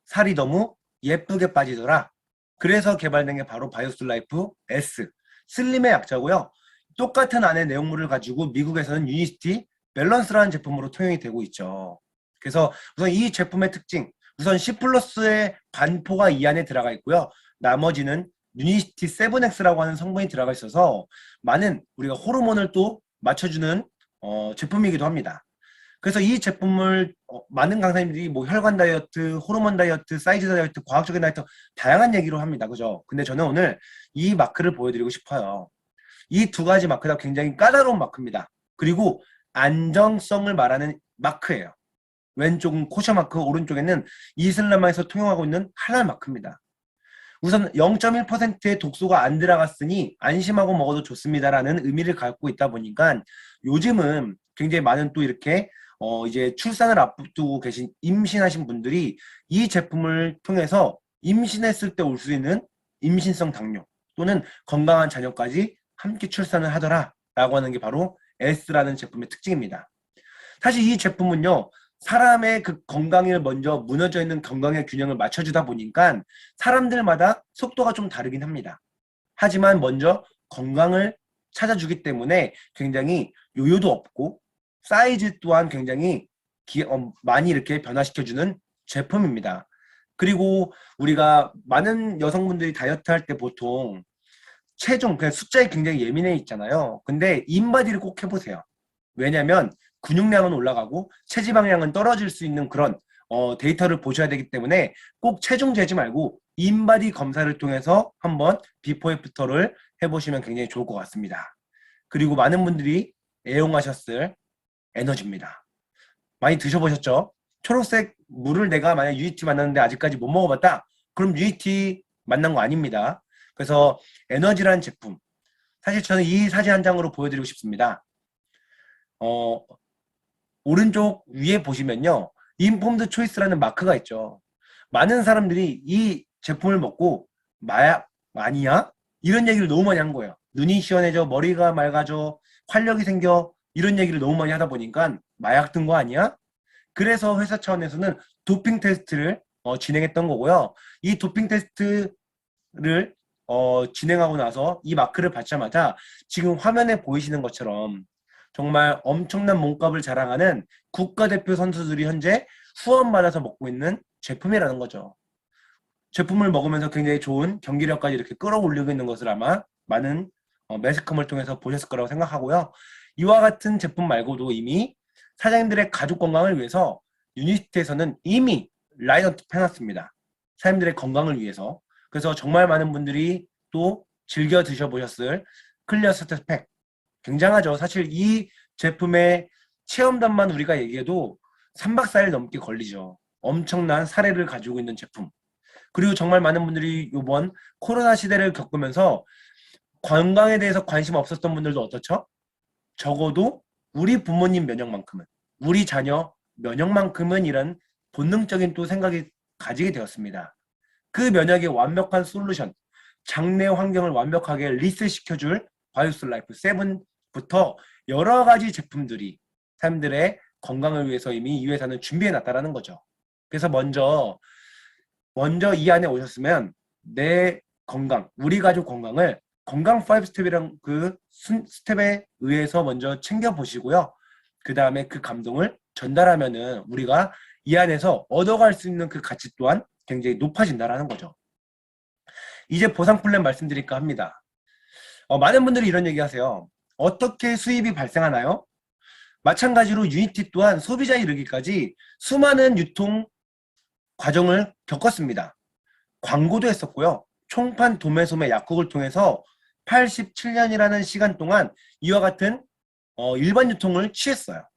살이 너무 예쁘게 빠지더라. 그래서 개발된 게 바로 바이오솔 라이프 S, 슬림의 약자고요. 똑같은 안의 내용물을 가지고 미국에서는 유니시티 밸런스라는 제품으로 통용이 되고 있죠. 그래서 우선 이 제품의 특징, 우선 C 플러스의 반포가 이 안에 들어가 있고요. 나머지는 유니시티 7X라고 하는 성분이 들어가 있어서 많은 우리가 호르몬을 또 맞춰주는 제품이기도 합니다. 그래서 이 제품을 많은 강사님들이 뭐 혈관 다이어트, 호르몬 다이어트, 사이즈 다이어트, 과학적인 다이어트 다양한 얘기로 합니다. 그죠? 근데 저는 오늘 이 마크를 보여드리고 싶어요. 이 두 가지 마크가 굉장히 까다로운 마크입니다. 그리고 안정성을 말하는 마크예요. 왼쪽은 코셔 마크, 오른쪽에는 이슬람화에서 통용하고 있는 할랄 마크입니다. 우선 0.1%의 독소가 안 들어갔으니 안심하고 먹어도 좋습니다라는 의미를 갖고 있다 보니까 요즘은 굉장히 많은 또 이렇게 이제 출산을 앞두고 계신 임신하신 분들이 이 제품을 통해서 임신했을 때 올 수 있는 임신성 당뇨 또는 건강한 자녀까지 함께 출산을 하더라 라고 하는 게 바로 S라는 제품의 특징입니다. 사실 이 제품은요, 사람의 그 건강을 먼저 무너져 있는 건강의 균형을 맞춰주다 보니까 사람들마다 속도가 좀 다르긴 합니다. 하지만 먼저 건강을 찾아주기 때문에 굉장히 요요도 없고 사이즈 또한 굉장히 많이 이렇게 변화시켜주는 제품입니다. 그리고 우리가 많은 여성분들이 다이어트 할 때 보통 체중, 그냥 숫자에 굉장히 예민해 있잖아요. 근데 인바디를 꼭 해보세요. 왜냐면 근육량은 올라가고 체지방량은 떨어질 수 있는 그런 데이터를 보셔야 되기 때문에 꼭 체중 재지 말고 인바디 검사를 통해서 한번 비포 애프터를 해보시면 굉장히 좋을 것 같습니다. 그리고 많은 분들이 애용하셨을 에너지입니다. 많이 드셔보셨죠? 초록색 물을 내가 만약 UET 만났는데 아직까지 못 먹어봤다? 그럼 UET 만난 거 아닙니다. 그래서 에너지라는 제품, 사실 저는 이 사진 한 장으로 보여드리고 싶습니다. 오른쪽 위에 보시면요. 인폼드 초이스라는 마크가 있죠. 많은 사람들이 이 제품을 먹고 마약 아니야? 이런 얘기를 너무 많이 한 거예요. 눈이 시원해져, 머리가 맑아져, 활력이 생겨, 이런 얘기를 너무 많이 하다 보니까 마약 든 거 아니야? 그래서 회사 차원에서는 도핑 테스트를 진행했던 거고요. 이 도핑 테스트를 진행하고 나서 이 마크를 받자마자 지금 화면에 보이시는 것처럼 정말 엄청난 몸값을 자랑하는 국가대표 선수들이 현재 후원받아서 먹고 있는 제품이라는 거죠. 제품을 먹으면서 굉장히 좋은 경기력까지 이렇게 끌어올리고 있는 것을 아마 많은 매스컴을 통해서 보셨을 거라고 생각하고요. 이와 같은 제품 말고도 이미 사장님들의 가족 건강을 위해서 유니시티에서는 이미 라인업 해놨습니다. 사장님들의 건강을 위해서. 그래서 정말 많은 분들이 또 즐겨 드셔보셨을 클리어 스태스팩. 굉장하죠. 사실 이 제품의 체험단만 우리가 얘기해도 3박 4일 넘게 걸리죠. 엄청난 사례를 가지고 있는 제품. 그리고 정말 많은 분들이 이번 코로나 시대를 겪으면서 건강에 대해서 관심 없었던 분들도 어떻죠? 적어도 우리 부모님 면역만큼은, 우리 자녀 면역만큼은 이런 본능적인 또 생각이 가지게 되었습니다. 그 면역의 완벽한 솔루션, 장내 환경을 완벽하게 리셋시켜줄 바이오스 라이프 7부터 여러 가지 제품들이 사람들의 건강을 위해서 이미 이 회사는 준비해 놨다라는 거죠. 그래서 먼저 이 안에 오셨으면 내 건강, 우리 가족 건강을 건강 5스텝이란 그 스텝에 의해서 먼저 챙겨보시고요. 그 다음에 그 감동을 전달하면은 우리가 이 안에서 얻어갈 수 있는 그 가치 또한 굉장히 높아진다라는 거죠. 이제 보상 플랜 말씀드릴까 합니다. 많은 분들이 이런 얘기 하세요. 어떻게 수입이 발생하나요? 마찬가지로 유니티 또한 소비자에 이르기까지 수많은 유통 과정을 겪었습니다. 광고도 했었고요. 총판 도매 소매 약국을 통해서 87년이라는 시간 동안 이와 같은 일반 유통을 취했어요.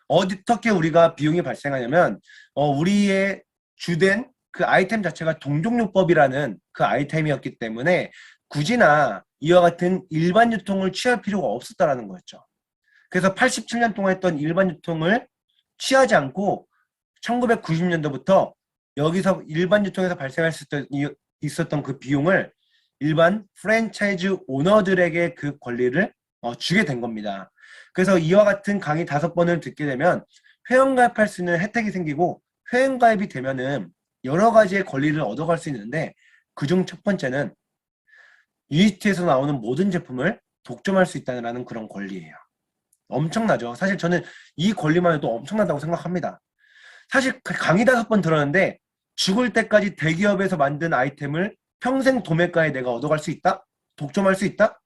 어떻게 우리가 비용이 발생하냐면 우리의 주된 그 아이템 자체가 동종요법이라는 그 아이템이었기 때문에 굳이나 이와 같은 일반 유통을 취할 필요가 없었다라는 거였죠. 그래서 87년 동안 했던 일반 유통을 취하지 않고 1990년도부터 여기서 일반 유통에서 발생할 수 있었던 그 비용을 일반 프랜차이즈 오너들에게 그 권리를 주게 된 겁니다. 그래서 이와 같은 강의 5번을 듣게 되면 회원가입할 수 있는 혜택이 생기고 회원가입이 되면은 여러 가지의 권리를 얻어갈 수 있는데 그중 첫 번째는 유니티에서 나오는 모든 제품을 독점할 수 있다는 그런 권리예요. 엄청나죠. 사실 저는 이 권리만 해도 엄청나다고 생각합니다. 사실 강의 5번 들었는데 죽을 때까지 대기업에서 만든 아이템을 평생 도매가에 내가 얻어갈 수 있다? 독점할 수 있다?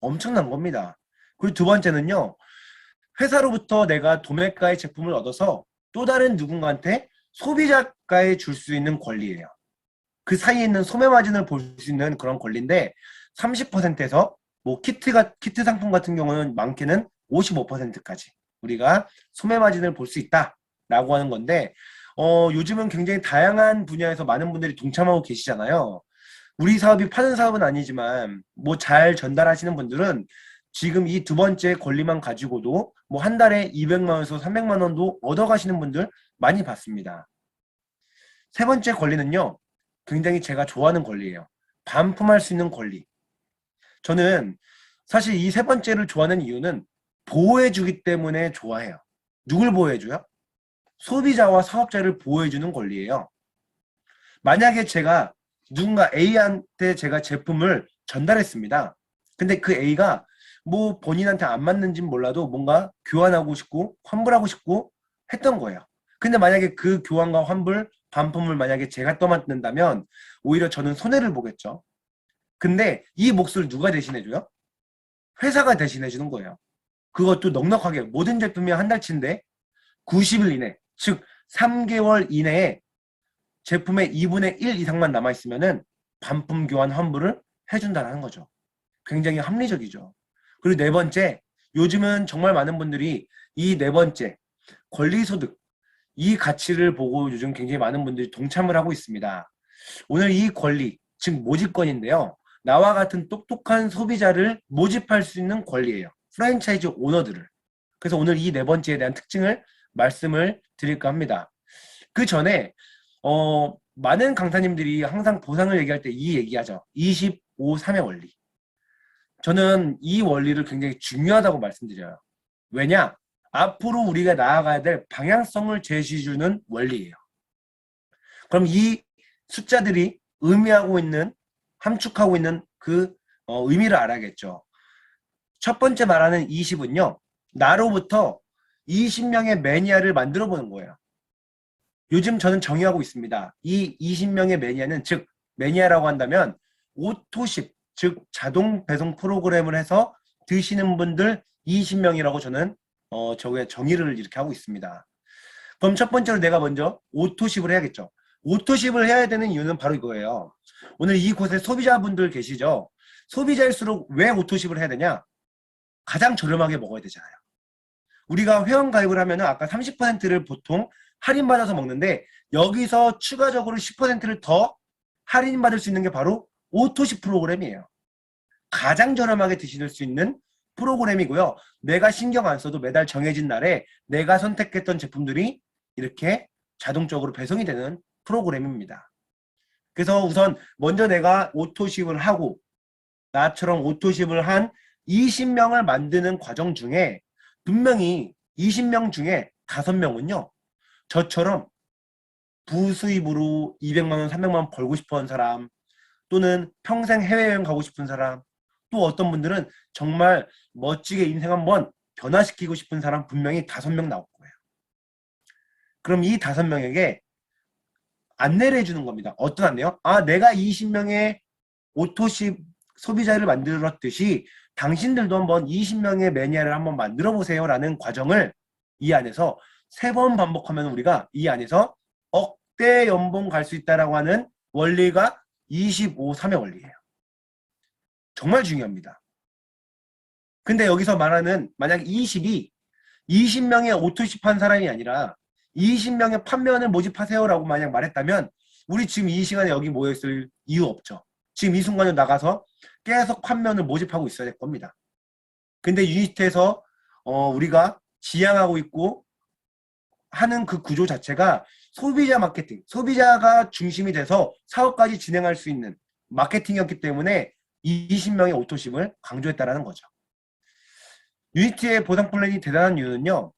엄청난 겁니다. 그리고 두 번째는요. 회사로부터 내가 도매가의 제품을 얻어서 또 다른 누군가한테 소비자가에 줄 수 있는 권리예요. 그 사이에 있는 소매 마진을 볼 수 있는 그런 권리인데 30%에서 뭐 키트 상품 같은 경우는 많게는 55%까지 우리가 소매 마진을 볼 수 있다라고 하는 건데 요즘은 굉장히 다양한 분야에서 많은 분들이 동참하고 계시잖아요. 우리 사업이 파는 사업은 아니지만 뭐 잘 전달하시는 분들은 지금 이 두 번째 권리만 가지고도 뭐 한 달에 200만 원에서 300만 원도 얻어가시는 분들 많이 봤습니다. 세 번째 권리는요. 굉장히 제가 좋아하는 권리예요. 반품할 수 있는 권리. 저는 사실 이 세 번째를 좋아하는 이유는 보호해주기 때문에 좋아해요. 누굴 보호해줘요? 소비자와 사업자를 보호해주는 권리예요. 만약에 제가 누군가 A한테 제가 제품을 전달했습니다. 근데 그 A가 뭐 본인한테 안 맞는지는 몰라도 뭔가 교환하고 싶고 환불하고 싶고 했던 거예요. 근데 만약에 그 교환과 환불, 반품을 만약에 제가 떠맡는다면 오히려 저는 손해를 보겠죠. 근데 이 몫을 누가 대신해줘요? 회사가 대신해주는 거예요. 그것도 넉넉하게 모든 제품이 한 달치인데 90일 이내, 즉 3개월 이내에 제품의 2분의 1 이상만 남아있으면은 반품 교환 환불을 해준다는 거죠. 굉장히 합리적이죠. 그리고 네 번째, 요즘은 정말 많은 분들이 이 네 번째, 권리소득, 이 가치를 보고 요즘 굉장히 많은 분들이 동참을 하고 있습니다. 오늘 이 권리, 즉 모집권인데요. 나와 같은 똑똑한 소비자를 모집할 수 있는 권리예요. 프랜차이즈 오너들을. 그래서 오늘 이 네 번째에 대한 특징을 말씀을 드릴까 합니다. 그 전에 많은 강사님들이 항상 보상을 얘기할 때 이 얘기하죠. 25-3의 원리. 저는 이 원리를 굉장히 중요하다고 말씀드려요. 왜냐? 앞으로 우리가 나아가야 될 방향성을 제시해주는 원리예요. 그럼 이 숫자들이 의미하고 있는, 함축하고 있는 그 의미를 알아야겠죠. 첫 번째 말하는 20은요. 나로부터 20명의 매니아를 만들어 보는 거예요. 요즘 저는 정의하고 있습니다. 이 20명의 매니아는, 즉 매니아라고 한다면 오토십, 즉 자동 배송 프로그램을 해서 드시는 분들 20명이라고 저는 저의 정의를 이렇게 하고 있습니다. 그럼 첫 번째로 내가 먼저 오토십을 해야겠죠. 오토십을 해야 되는 이유는 바로 이거예요. 오늘 이곳에 소비자분들 계시죠? 소비자일수록 왜 오토십을 해야 되냐? 가장 저렴하게 먹어야 되잖아요. 우리가 회원 가입을 하면 아까 30%를 보통 할인받아서 먹는데 여기서 추가적으로 10%를 더 할인받을 수 있는 게 바로 오토십 프로그램이에요. 가장 저렴하게 드실 수 있는 프로그램이고요. 내가 신경 안 써도 매달 정해진 날에 내가 선택했던 제품들이 이렇게 자동적으로 배송이 되는 프로그램입니다. 그래서 우선 먼저 내가 오토십을 하고 나처럼 오토십을 한 20명을 만드는 과정 중에 분명히 20명 중에 5명은요. 저처럼 부수입으로 200만 원, 300만 원 벌고 싶어 하는 사람, 또는 평생 해외여행 가고 싶은 사람, 또 어떤 분들은 정말 멋지게 인생 한번 변화시키고 싶은 사람 분명히 5명 나올 거예요. 그럼 이 5명에게 안내를 해주는 겁니다. 어떤 안내요? 내가 20명의 오토십 소비자를 만들었듯이 당신들도 한번 20명의 매니아를 한번 만들어 보세요 라는 과정을 이 안에서 3번 반복하면 우리가 이 안에서 억대 연봉 갈 수 있다라고 하는 원리가 25-3의 원리예요. 정말 중요합니다. 근데 여기서 말하는 만약 20이 20명의 오토십 한 사람이 아니라 20명의 판매원을 모집하세요라고 만약 말했다면 우리 지금 이 시간에 여기 모여있을 이유 없죠. 지금 이 순간에 나가서 계속 판매원을 모집하고 있어야 될 겁니다. 근데 유니티에서 우리가 지향하고 있고 하는 그 구조 자체가 소비자 마케팅, 소비자가 중심이 돼서 사업까지 진행할 수 있는 마케팅이었기 때문에 20명의 오토십을 강조했다라는 거죠. 유니티의 보상 플랜이 대단한 이유는요.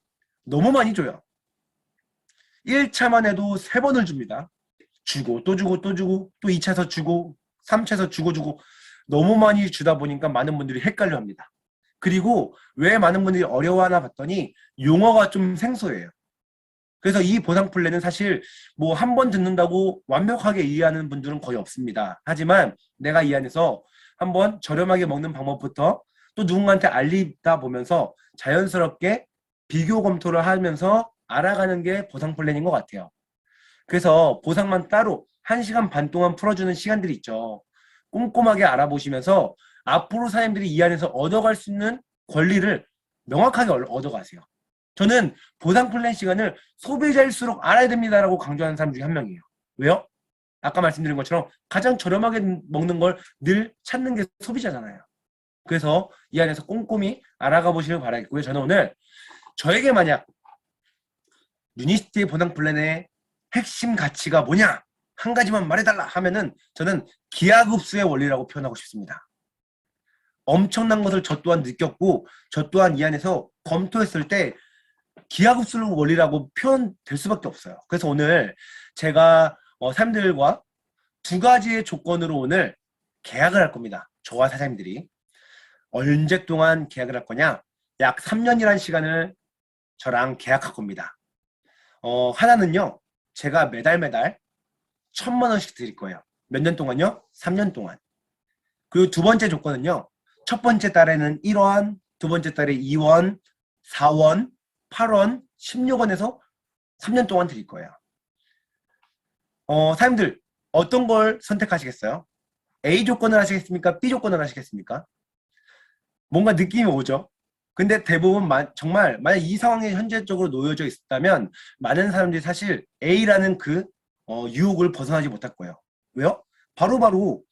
너무 많이 줘요. 1차만 해도 3번을 줍니다. 주고 또 주고 또 주고 또 2차에서 주고 3차에서 주고 너무 많이 주다 보니까 많은 분들이 헷갈려합니다. 그리고 왜 많은 분들이 어려워하나 봤더니 용어가 좀 생소해요. 그래서 이 보상 플랜은 사실 뭐 한 번 듣는다고 완벽하게 이해하는 분들은 거의 없습니다. 하지만 내가 이 안에서 한번 저렴하게 먹는 방법부터 또 누군가한테 알리다 보면서 자연스럽게 비교 검토를 하면서 알아가는 게 보상 플랜인 것 같아요. 그래서 보상만 따로 1시간 반 동안 풀어주는 시간들이 있죠. 꼼꼼하게 알아보시면서 앞으로 사람들이 이 안에서 얻어갈 수 있는 권리를 명확하게 얻어가세요. 저는 보상 플랜 시간을 소비자일수록 알아야 됩니다라고 강조하는 사람 중에 한 명이에요. 왜요? 아까 말씀드린 것처럼 가장 저렴하게 먹는 걸 늘 찾는 게 소비자잖아요. 그래서 이 안에서 꼼꼼히 알아가 보시길 바라겠고요. 저는 오늘 저에게 만약 유니시티 보상 플랜의 핵심 가치가 뭐냐? 한 가지만 말해달라 하면은 저는 기하급수의 원리라고 표현하고 싶습니다. 엄청난 것을 저 또한 느꼈고 저 또한 이 안에서 검토했을 때 기하급수의 원리라고 표현될 수밖에 없어요. 그래서 오늘 제가 사람들과 2가지의 조건으로 오늘 계약을 할 겁니다. 저와 사장님들이. 언제 동안 계약을 할 거냐? 약 3년이라는 시간을 저랑 계약할 겁니다. 하나는요. 제가 매달 1,000만 원씩 드릴 거예요. 몇 년 동안요? 3년 동안. 그리고 2번째 조건은요. 첫 번째 달에는 1원, 2번째 달에 2원, 4원, 8원, 16원에서 3년 동안 드릴 거예요. 사장님들 어떤 걸 선택하시겠어요? A 조건을 하시겠습니까? B 조건을 하시겠습니까? 뭔가 느낌이 오죠? 근데 대부분 정말 만약 이 상황에 현재적으로 놓여져 있다면 많은 사람들이 사실 A라는 그 유혹을 벗어나지 못할 거예요. 왜요? 바로바로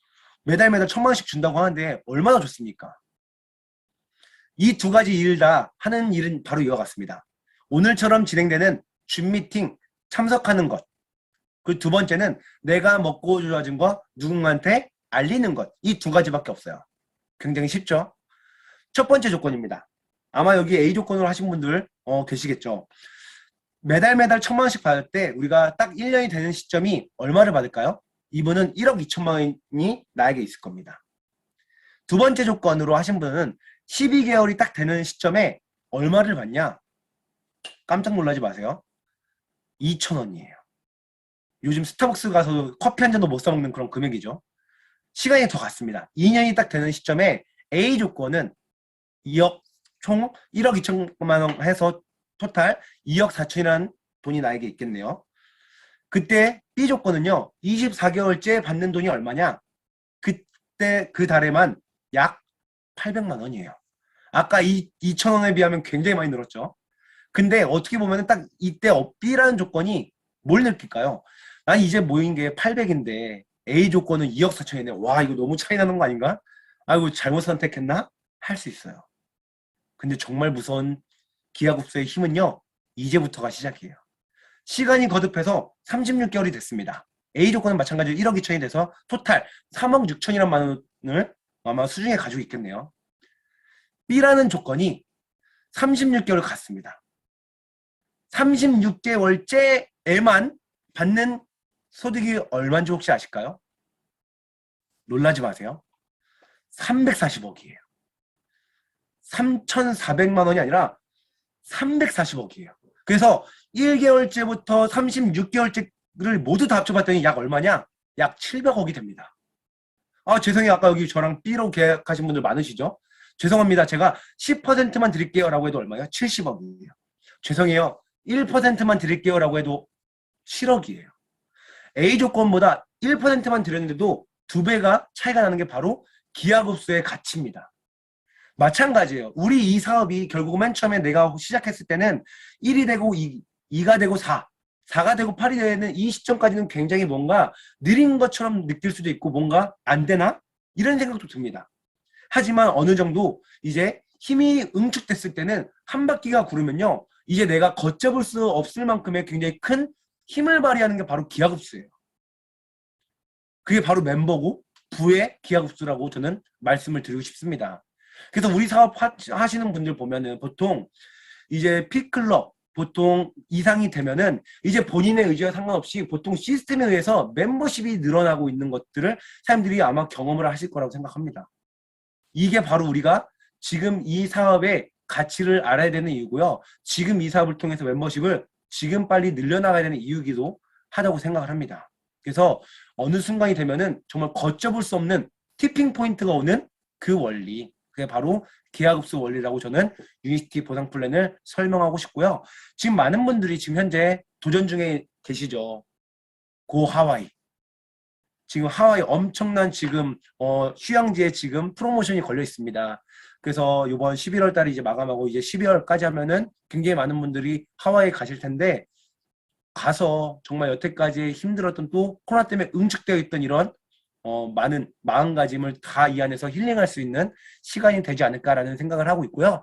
매달 1,000만 원씩 준다고 하는데 얼마나 좋습니까? 이 두 가지 일 다 하는 일은 바로 이와 같습니다. 오늘처럼 진행되는 줌 미팅 참석하는 것. 그 두 번째는 내가 먹고 좋아진 거 누군가한테 알리는 것. 이 두 가지밖에 없어요. 굉장히 쉽죠? 첫 번째 조건입니다. 아마 여기 A 조건으로 하신 분들 계시겠죠? 매달 1,000만 원씩 받을 때 우리가 딱 1년이 되는 시점이 얼마를 받을까요? 이분은 1억 2천만 원이 나에게 있을 겁니다. 두 번째 조건으로 하신 분은 12개월이 딱 되는 시점에 얼마를 받냐? 깜짝 놀라지 마세요. 2,000원이에요. 요즘 스타벅스 가서 커피 한 잔도 못 사먹는 그런 금액이죠. 시간이 더 갔습니다. 2년이 딱 되는 시점에 A 조건은 2억, 총 1억 2천만 원 해서 토탈 2억 4천이라는 돈이 나에게 있겠네요. 그때 B 조건은요. 24개월째 받는 돈이 얼마냐? 그때 그 달에만 약 800만 원이에요. 아까 2,000원에 비하면 굉장히 많이 늘었죠. 근데 어떻게 보면 딱 이때 B라는 조건이 뭘 느낄까요? 난 이제 모인 게 800인데 A 조건은 2억 4천이네. 와, 이거 너무 차이 나는 거 아닌가? 아이고, 잘못 선택했나? 할 수 있어요. 근데 정말 무서운 기하급수의 힘은요. 이제부터가 시작이에요. 시간이 거듭해서 36개월이 됐습니다. A 조건은 마찬가지로 1억 2천이 돼서 토탈 3억 6천이란 원을 아마 수중에 가지고 있겠네요. B라는 조건이 36개월 갔습니다. 36개월째에만 받는 소득이 얼마인지 혹시 아실까요? 놀라지 마세요. 340억이에요. 3,400만 원이 아니라 340억이에요. 그래서 1개월째부터 36개월째를 모두 다 합쳐봤더니 약 얼마냐? 약 700억이 됩니다. 아, 죄송해요. 아까 여기 저랑 B로 계약하신 분들 많으시죠? 죄송합니다. 제가 10%만 드릴게요 라고 해도 얼마예요? 70억이에요. 죄송해요. 1%만 드릴게요 라고 해도 7억이에요. A 조건보다 1%만 드렸는데도 2배가 차이가 나는 게 바로 기하급수의 가치입니다. 마찬가지예요. 우리 이 사업이 결국 맨 처음에 내가 시작했을 때는 1이 되고 2가 되고 4가 되고 8이 되는 이 시점까지는 굉장히 뭔가 느린 것처럼 느낄 수도 있고 뭔가 안 되나? 이런 생각도 듭니다. 하지만 어느 정도 이제 힘이 응축됐을 때는 한 바퀴가 구르면요. 이제 내가 걷잡을 수 없을 만큼의 굉장히 큰 힘을 발휘하는 게 바로 기하급수예요. 그게 바로 멤버고 부의 기하급수라고 저는 말씀을 드리고 싶습니다. 그래서 우리 사업 하시는 분들 보면은 보통 이제 P클럽 보통 이상이 되면은 이제 본인의 의지와 상관없이 보통 시스템에 의해서 멤버십이 늘어나고 있는 것들을 사람들이 아마 경험을 하실 거라고 생각합니다. 이게 바로 우리가 지금 이 사업의 가치를 알아야 되는 이유고요. 지금 이 사업을 통해서 멤버십을 지금 빨리 늘려나가야 되는 이유기도 하다고 생각을 합니다. 그래서 어느 순간이 되면은 정말 걷잡을 수 없는 티핑 포인트가 오는 그 원리, 그게 바로 기하급수 원리라고 저는 유니시티 보상 플랜을 설명하고 싶고요. 지금 많은 분들이 지금 현재 도전 중에 계시죠. 고 하와이. 지금 하와이 엄청난 지금 휴양지에 지금 프로모션이 걸려 있습니다. 그래서 이번 11월 달에 이제 마감하고 이제 12월까지 하면은 굉장히 많은 분들이 하와이에 가실 텐데 가서 정말 여태까지 힘들었던 또 코로나 때문에 응축되어 있던 이런 많은 마음가짐을 다 이 안에서 힐링할 수 있는 시간이 되지 않을까라는 생각을 하고 있고요.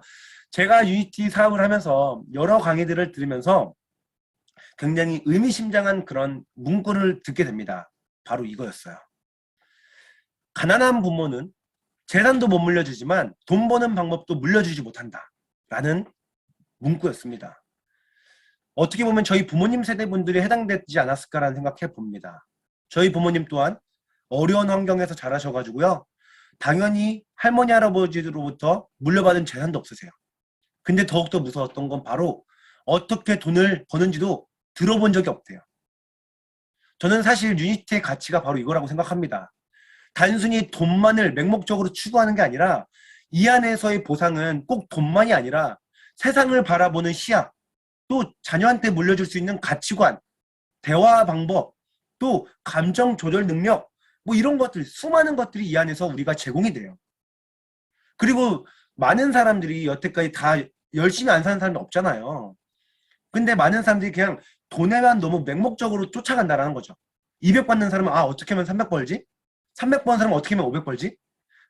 제가 유니티 사업을 하면서 여러 강의들을 들으면서 굉장히 의미심장한 그런 문구를 듣게 됩니다. 바로 이거였어요. 가난한 부모는 재산도 못 물려주지만 돈 버는 방법도 물려주지 못한다. 라는 문구였습니다. 어떻게 보면 저희 부모님 세대분들이 해당되지 않았을까라는 생각해 봅니다. 저희 부모님 또한 어려운 환경에서 자라셔가지고요. 당연히 할머니, 할아버지로부터 물려받은 재산도 없으세요. 근데 더욱더 무서웠던 건 바로 어떻게 돈을 버는지도 들어본 적이 없대요. 저는 사실 유니티의 가치가 바로 이거라고 생각합니다. 단순히 돈만을 맹목적으로 추구하는 게 아니라 이 안에서의 보상은 꼭 돈만이 아니라 세상을 바라보는 시야, 또 자녀한테 물려줄 수 있는 가치관, 대화 방법, 또 감정 조절 능력, 뭐 이런 것들, 수많은 것들이 이 안에서 우리가 제공이 돼요. 그리고 많은 사람들이 여태까지 다 열심히 안 사는 사람이 없잖아요. 근데 많은 사람들이 그냥 돈에만 너무 맹목적으로 쫓아간다라는 거죠. 200 받는 사람은 어떻게 하면 300 벌지? 300 버는 사람은 어떻게 하면 500 벌지?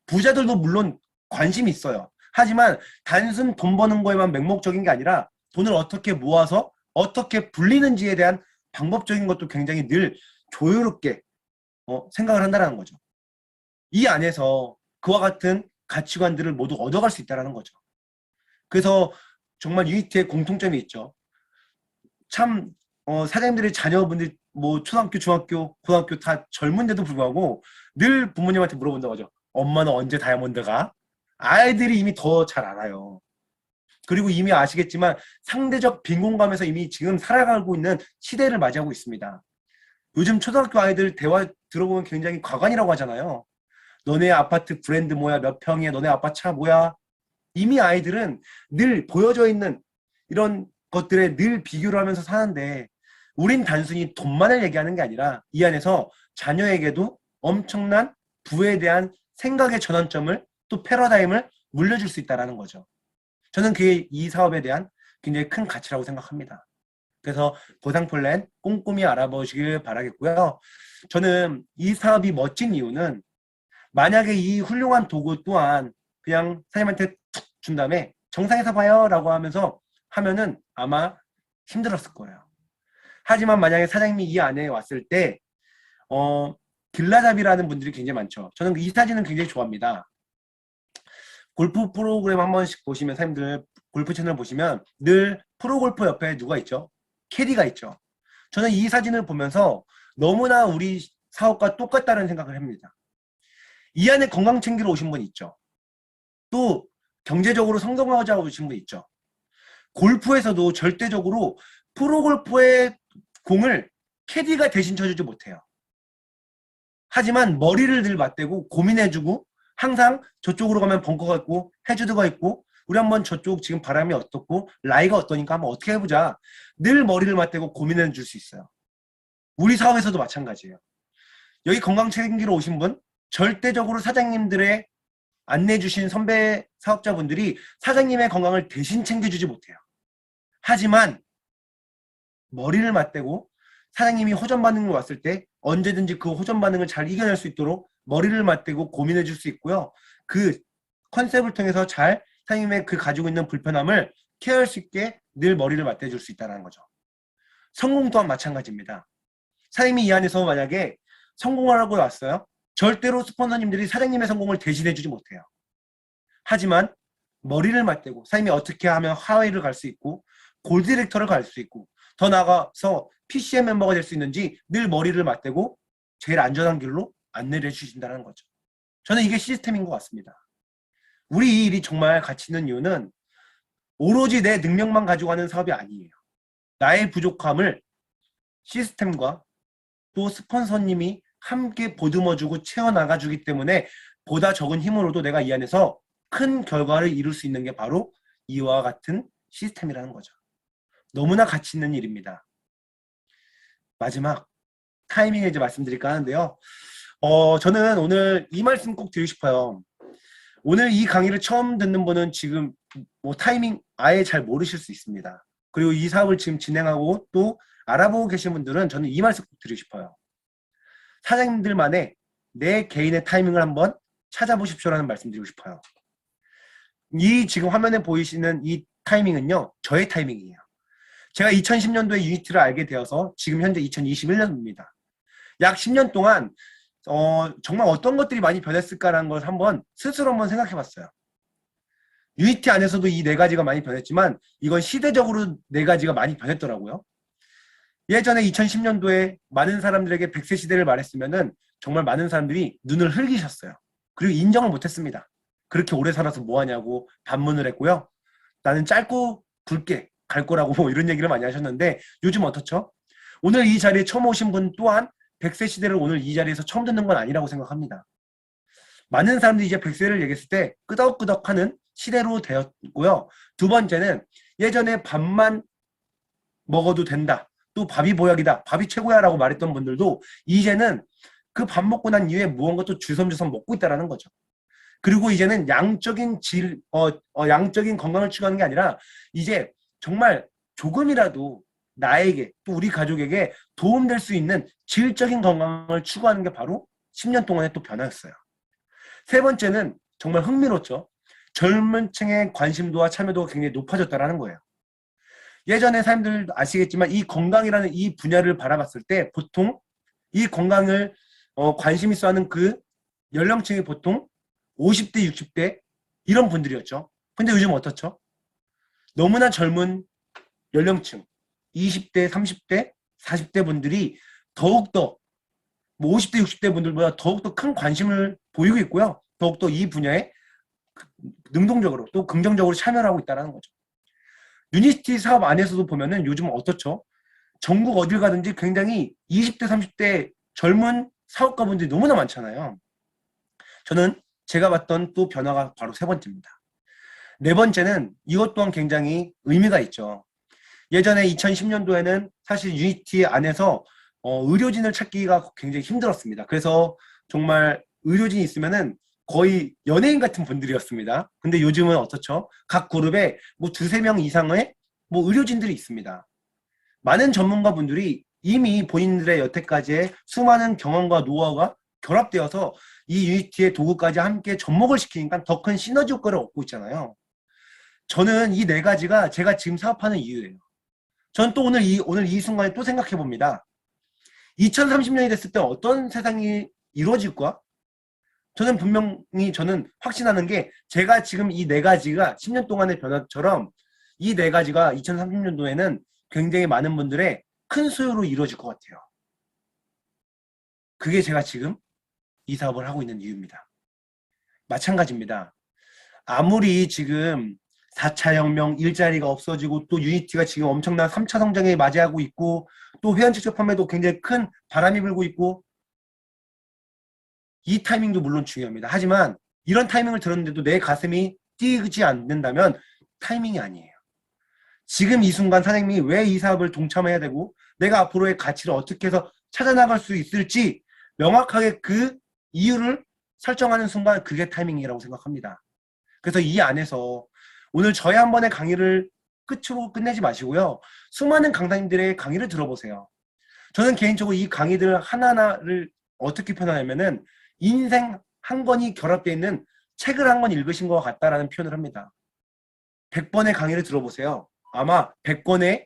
부자들도 물론 관심이 있어요. 하지만 단순 돈 버는 거에만 맹목적인 게 아니라 돈을 어떻게 모아서 어떻게 불리는지에 대한 방법적인 것도 굉장히 늘 조유롭게 생각을 한다는 거죠. 이 안에서 그와 같은 가치관들을 모두 얻어갈 수 있다는 거죠. 그래서 정말 UET의 공통점이 있죠. 참 사장님들의 자녀분들이 뭐 초등학교, 중학교, 고등학교 다 젊은데도 불구하고 늘 부모님한테 물어본다고 하죠. 엄마는 언제 다이아몬드가? 아이들이 이미 더 잘 알아요. 그리고 이미 아시겠지만 상대적 빈곤감에서 이미 지금 살아가고 있는 시대를 맞이하고 있습니다. 요즘 초등학교 아이들 대화 들어보면 굉장히 과관이라고 하잖아요. 너네 아파트 브랜드 뭐야? 몇 평이야? 너네 아빠 차 뭐야? 이미 아이들은 늘 보여져 있는 이런 것들에 늘 비교를 하면서 사는데 우린 단순히 돈만을 얘기하는 게 아니라 이 안에서 자녀에게도 엄청난 부에 대한 생각의 전환점을 또 패러다임을 물려줄 수 있다는 거죠. 저는 그게 이 사업에 대한 굉장히 큰 가치라고 생각합니다. 그래서 보상 플랜 꼼꼼히 알아보시길 바라겠고요. 저는 이 사업이 멋진 이유는 만약에 이 훌륭한 도구 또한 그냥 사장님한테 툭 준 다음에 정상에서 봐요 라고 하면서 하면은 아마 힘들었을 거예요. 하지만 만약에 사장님이 이 안에 왔을 때 길라잡이라는 분들이 굉장히 많죠. 저는 이 사진은 굉장히 좋아합니다. 골프 프로그램 한 번씩 보시면 사장님들 골프 채널 보시면 늘 프로골퍼 옆에 누가 있죠? 캐디가 있죠. 저는 이 사진을 보면서 너무나 우리 사업과 똑같다는 생각을 합니다. 이 안에 건강 챙기러 오신 분 있죠. 또 경제적으로 성공하자 오신 분 있죠. 골프에서도 절대적으로 프로골퍼의 공을 캐디가 대신 쳐주지 못해요. 하지만 머리를 늘 맞대고 고민해주고 항상 저쪽으로 가면 벙커가 있고 해저드가 있고 우리 한번 저쪽 지금 바람이 어떻고 라이가 어떠니까 한번 어떻게 해보자. 늘 머리를 맞대고 고민해 줄 수 있어요. 우리 사업에서도 마찬가지예요. 여기 건강 책임지러 오신 분 절대적으로 사장님들의 안내해 주신 선배 사업자분들이 사장님의 건강을 대신 챙겨주지 못해요. 하지만 머리를 맞대고 사장님이 호전 반응이 왔을 때 언제든지 그 호전 반응을 잘 이겨낼 수 있도록 머리를 맞대고 고민해 줄 수 있고요. 그 컨셉을 통해서 잘 사장님의 그 가지고 있는 불편함을 케어할 수 있게 늘 머리를 맞대 줄 수 있다는 거죠. 성공 또한 마찬가지입니다. 사장님이 이 안에서 만약에 성공하라고 왔어요. 절대로 스폰서님들이 사장님의 성공을 대신해 주지 못해요. 하지만 머리를 맞대고 사장님이 어떻게 하면 하웨이를 갈 수 있고 골드 디렉터를 갈 수 있고 더 나아가서 PCM 멤버가 될 수 있는지 늘 머리를 맞대고 제일 안전한 길로 안내를 해주신다는 거죠. 저는 이게 시스템인 것 같습니다. 우리 이 일이 정말 가치 있는 이유는 오로지 내 능력만 가지고 하는 사업이 아니에요. 나의 부족함을 시스템과 또 스폰서님이 함께 보듬어주고 채워나가주기 때문에 보다 적은 힘으로도 내가 이 안에서 큰 결과를 이룰 수 있는 게 바로 이와 같은 시스템이라는 거죠. 너무나 가치 있는 일입니다. 마지막 타이밍에 이제 말씀드릴까 하는데요. 저는 오늘 이 말씀 꼭 드리고 싶어요. 오늘 이 강의를 처음 듣는 분은 지금 뭐 타이밍 아예 잘 모르실 수 있습니다. 그리고 이 사업을 지금 진행하고 또 알아보고 계신 분들은 저는 이 말씀 꼭 드리고 싶어요. 사장님들만의 내 개인의 타이밍을 한번 찾아보십시오라는 말씀 드리고 싶어요. 이 지금 화면에 보이시는 이 타이밍은요. 저의 타이밍이에요. 제가 2010년도에 유니티를 알게 되어서 지금 현재 2021년입니다. 약 10년 동안 정말 어떤 것들이 많이 변했을까라는 걸 한번 스스로 한번 생각해 봤어요. 유니티 안에서도 이 네 가지가 많이 변했지만 이건 시대적으로 네 가지가 많이 변했더라고요. 예전에 2010년도에 많은 사람들에게 100세 시대를 말했으면은 정말 많은 사람들이 눈을 흘기셨어요. 그리고 인정을 못했습니다. 그렇게 오래 살아서 뭐하냐고 반문을 했고요. 나는 짧고 굵게 갈 거라고 뭐 이런 얘기를 많이 하셨는데 요즘 어떻죠? 오늘 이 자리에 처음 오신 분 또한 100세 시대를 오늘 이 자리에서 처음 듣는 건 아니라고 생각합니다. 많은 사람들이 이제 100세를 얘기했을 때 끄덕끄덕하는 시대로 되었고요. 두 번째는 예전에 밥만 먹어도 된다. 또 밥이 보약이다. 밥이 최고야 라고 말했던 분들도 이제는 그 밥 먹고 난 이후에 무언가 또 주섬주섬 먹고 있다는 거죠. 그리고 이제는 양적인 양적인 건강을 추구하는 게 아니라 이제 정말 조금이라도 나에게 또 우리 가족에게 도움될 수 있는 질적인 건강을 추구하는 게 바로 10년 동안의 또 변화였어요. 세 번째는 정말 흥미롭죠. 젊은 층의 관심도와 참여도가 굉장히 높아졌다는 거예요. 예전에 사람들 아시겠지만 이 건강이라는 이 분야를 바라봤을 때 보통 이 건강을 관심 있어 하는 그 연령층이 보통 50대, 60대 이런 분들이었죠. 근데 요즘 어떻죠? 너무나 젊은 연령층 20대, 30대, 40대 분들이 더욱더 뭐 50대, 60대 분들보다 더욱더 큰 관심을 보이고 있고요. 더욱더 이 분야에 능동적으로 또 긍정적으로 참여를 하고 있다는 거죠. 유니시티 사업 안에서도 보면은 요즘 어떻죠? 전국 어딜 가든지 굉장히 20대, 30대 젊은 사업가분들이 너무나 많잖아요. 저는 제가 봤던 또 변화가 바로 세 번째입니다. 네 번째는 이것 또한 굉장히 의미가 있죠. 예전에 2010년도에는 사실 유니티 안에서 의료진을 찾기가 굉장히 힘들었습니다. 그래서 정말 의료진이 있으면은 거의 연예인 같은 분들이었습니다. 근데 요즘은 어떻죠? 각 그룹에 뭐 두세 명 이상의 뭐 의료진들이 있습니다. 많은 전문가분들이 이미 본인들의 여태까지의 수많은 경험과 노하우가 결합되어서 이 유니티의 도구까지 함께 접목을 시키니까 더 큰 시너지 효과를 얻고 있잖아요. 저는 이 네 가지가 제가 지금 사업하는 이유예요. 저는 또 오늘 이 순간에 또 생각해 봅니다. 2030년이 됐을 때 어떤 세상이 이루어질까? 저는 분명히 확신하는 게 제가 지금 이 네 가지가 10년 동안의 변화처럼 이 네 가지가 2030년도에는 굉장히 많은 분들의 큰 수요로 이루어질 것 같아요. 그게 제가 지금 이 사업을 하고 있는 이유입니다. 마찬가지입니다. 아무리 지금 4차 혁명, 일자리가 없어지고 또 유니티가 지금 엄청난 3차 성장에 맞이하고 있고 또 회원 직접 판매도 굉장히 큰 바람이 불고 있고 이 타이밍도 물론 중요합니다. 하지만 이런 타이밍을 들었는데도 내 가슴이 뛰지 않는다면 타이밍이 아니에요. 지금 이 순간 사장님이 왜 이 사업을 동참해야 되고 내가 앞으로의 가치를 어떻게 해서 찾아나갈 수 있을지 명확하게 그 이유를 설정하는 순간 그게 타이밍이라고 생각합니다. 그래서 이 안에서 오늘 저희 한 번의 강의를 끝으로 끝내지 마시고요. 수많은 강사님들의 강의를 들어보세요. 저는 개인적으로 이 강의들 하나하나를 어떻게 표현하냐면은 인생 한 권이 결합되어 있는 책을 한 권 읽으신 것 같다라는 표현을 합니다. 100번의 강의를 들어보세요. 아마 100권의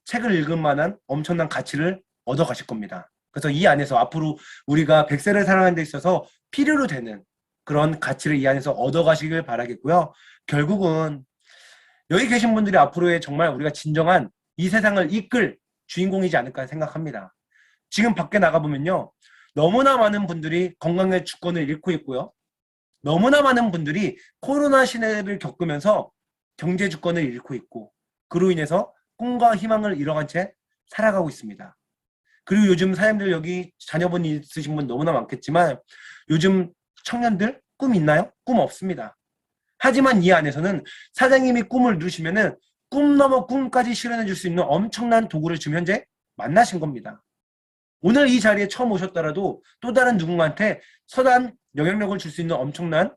책을 읽은 만한 엄청난 가치를 얻어가실 겁니다. 그래서 이 안에서 앞으로 우리가 100세를 살아가는 데 있어서 필요로 되는 그런 가치를 이 안에서 얻어가시길 바라겠고요. 결국은 여기 계신 분들이 앞으로의 정말 우리가 진정한 이 세상을 이끌 주인공이지 않을까 생각합니다. 지금 밖에 나가보면요. 너무나 많은 분들이 건강의 주권을 잃고 있고요. 너무나 많은 분들이 코로나 시대를 겪으면서 경제 주권을 잃고 있고 그로 인해서 꿈과 희망을 잃어간 채 살아가고 있습니다. 그리고 요즘 사람들 여기 자녀분 있으신 분 너무나 많겠지만 요즘 청년들 꿈 있나요? 꿈 없습니다. 하지만 이 안에서는 사장님이 꿈을 누시면은 꿈 넘어 꿈까지 실현해 줄 수 있는 엄청난 도구를 지금 현재 만나신 겁니다. 오늘 이 자리에 처음 오셨더라도 또 다른 누군가한테 서단 영향력을 줄 수 있는 엄청난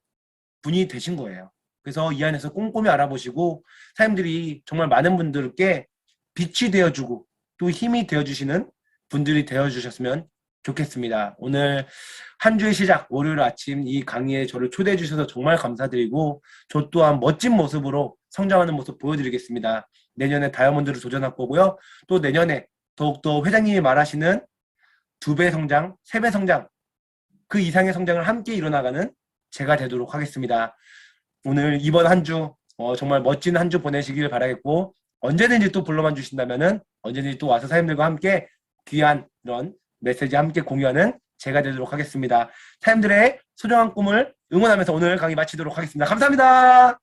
분이 되신 거예요. 그래서 이 안에서 꼼꼼히 알아보시고 사람들이 정말 많은 분들께 빛이 되어주고 또 힘이 되어주시는 분들이 되어주셨으면 좋겠습니다. 오늘 한 주의 시작 월요일 아침 이 강의에 저를 초대해 주셔서 정말 감사드리고 저 또한 멋진 모습으로 성장하는 모습 보여드리겠습니다. 내년에 다이아몬드를 도전할 거고요. 또 내년에 더욱더 회장님이 말하시는 2배 성장, 3배 성장 그 이상의 성장을 함께 이뤄나가는 제가 되도록 하겠습니다. 오늘 이번 한 주 정말 멋진 한 주 보내시길 바라겠고 언제든지 또 불러만 주신다면은 언제든지 또 와서 사장님들과 함께 귀한 이런 메시지 함께 공유하는 제가 되도록 하겠습니다. 사장님들의 소중한 꿈을 응원하면서 오늘 강의 마치도록 하겠습니다. 감사합니다.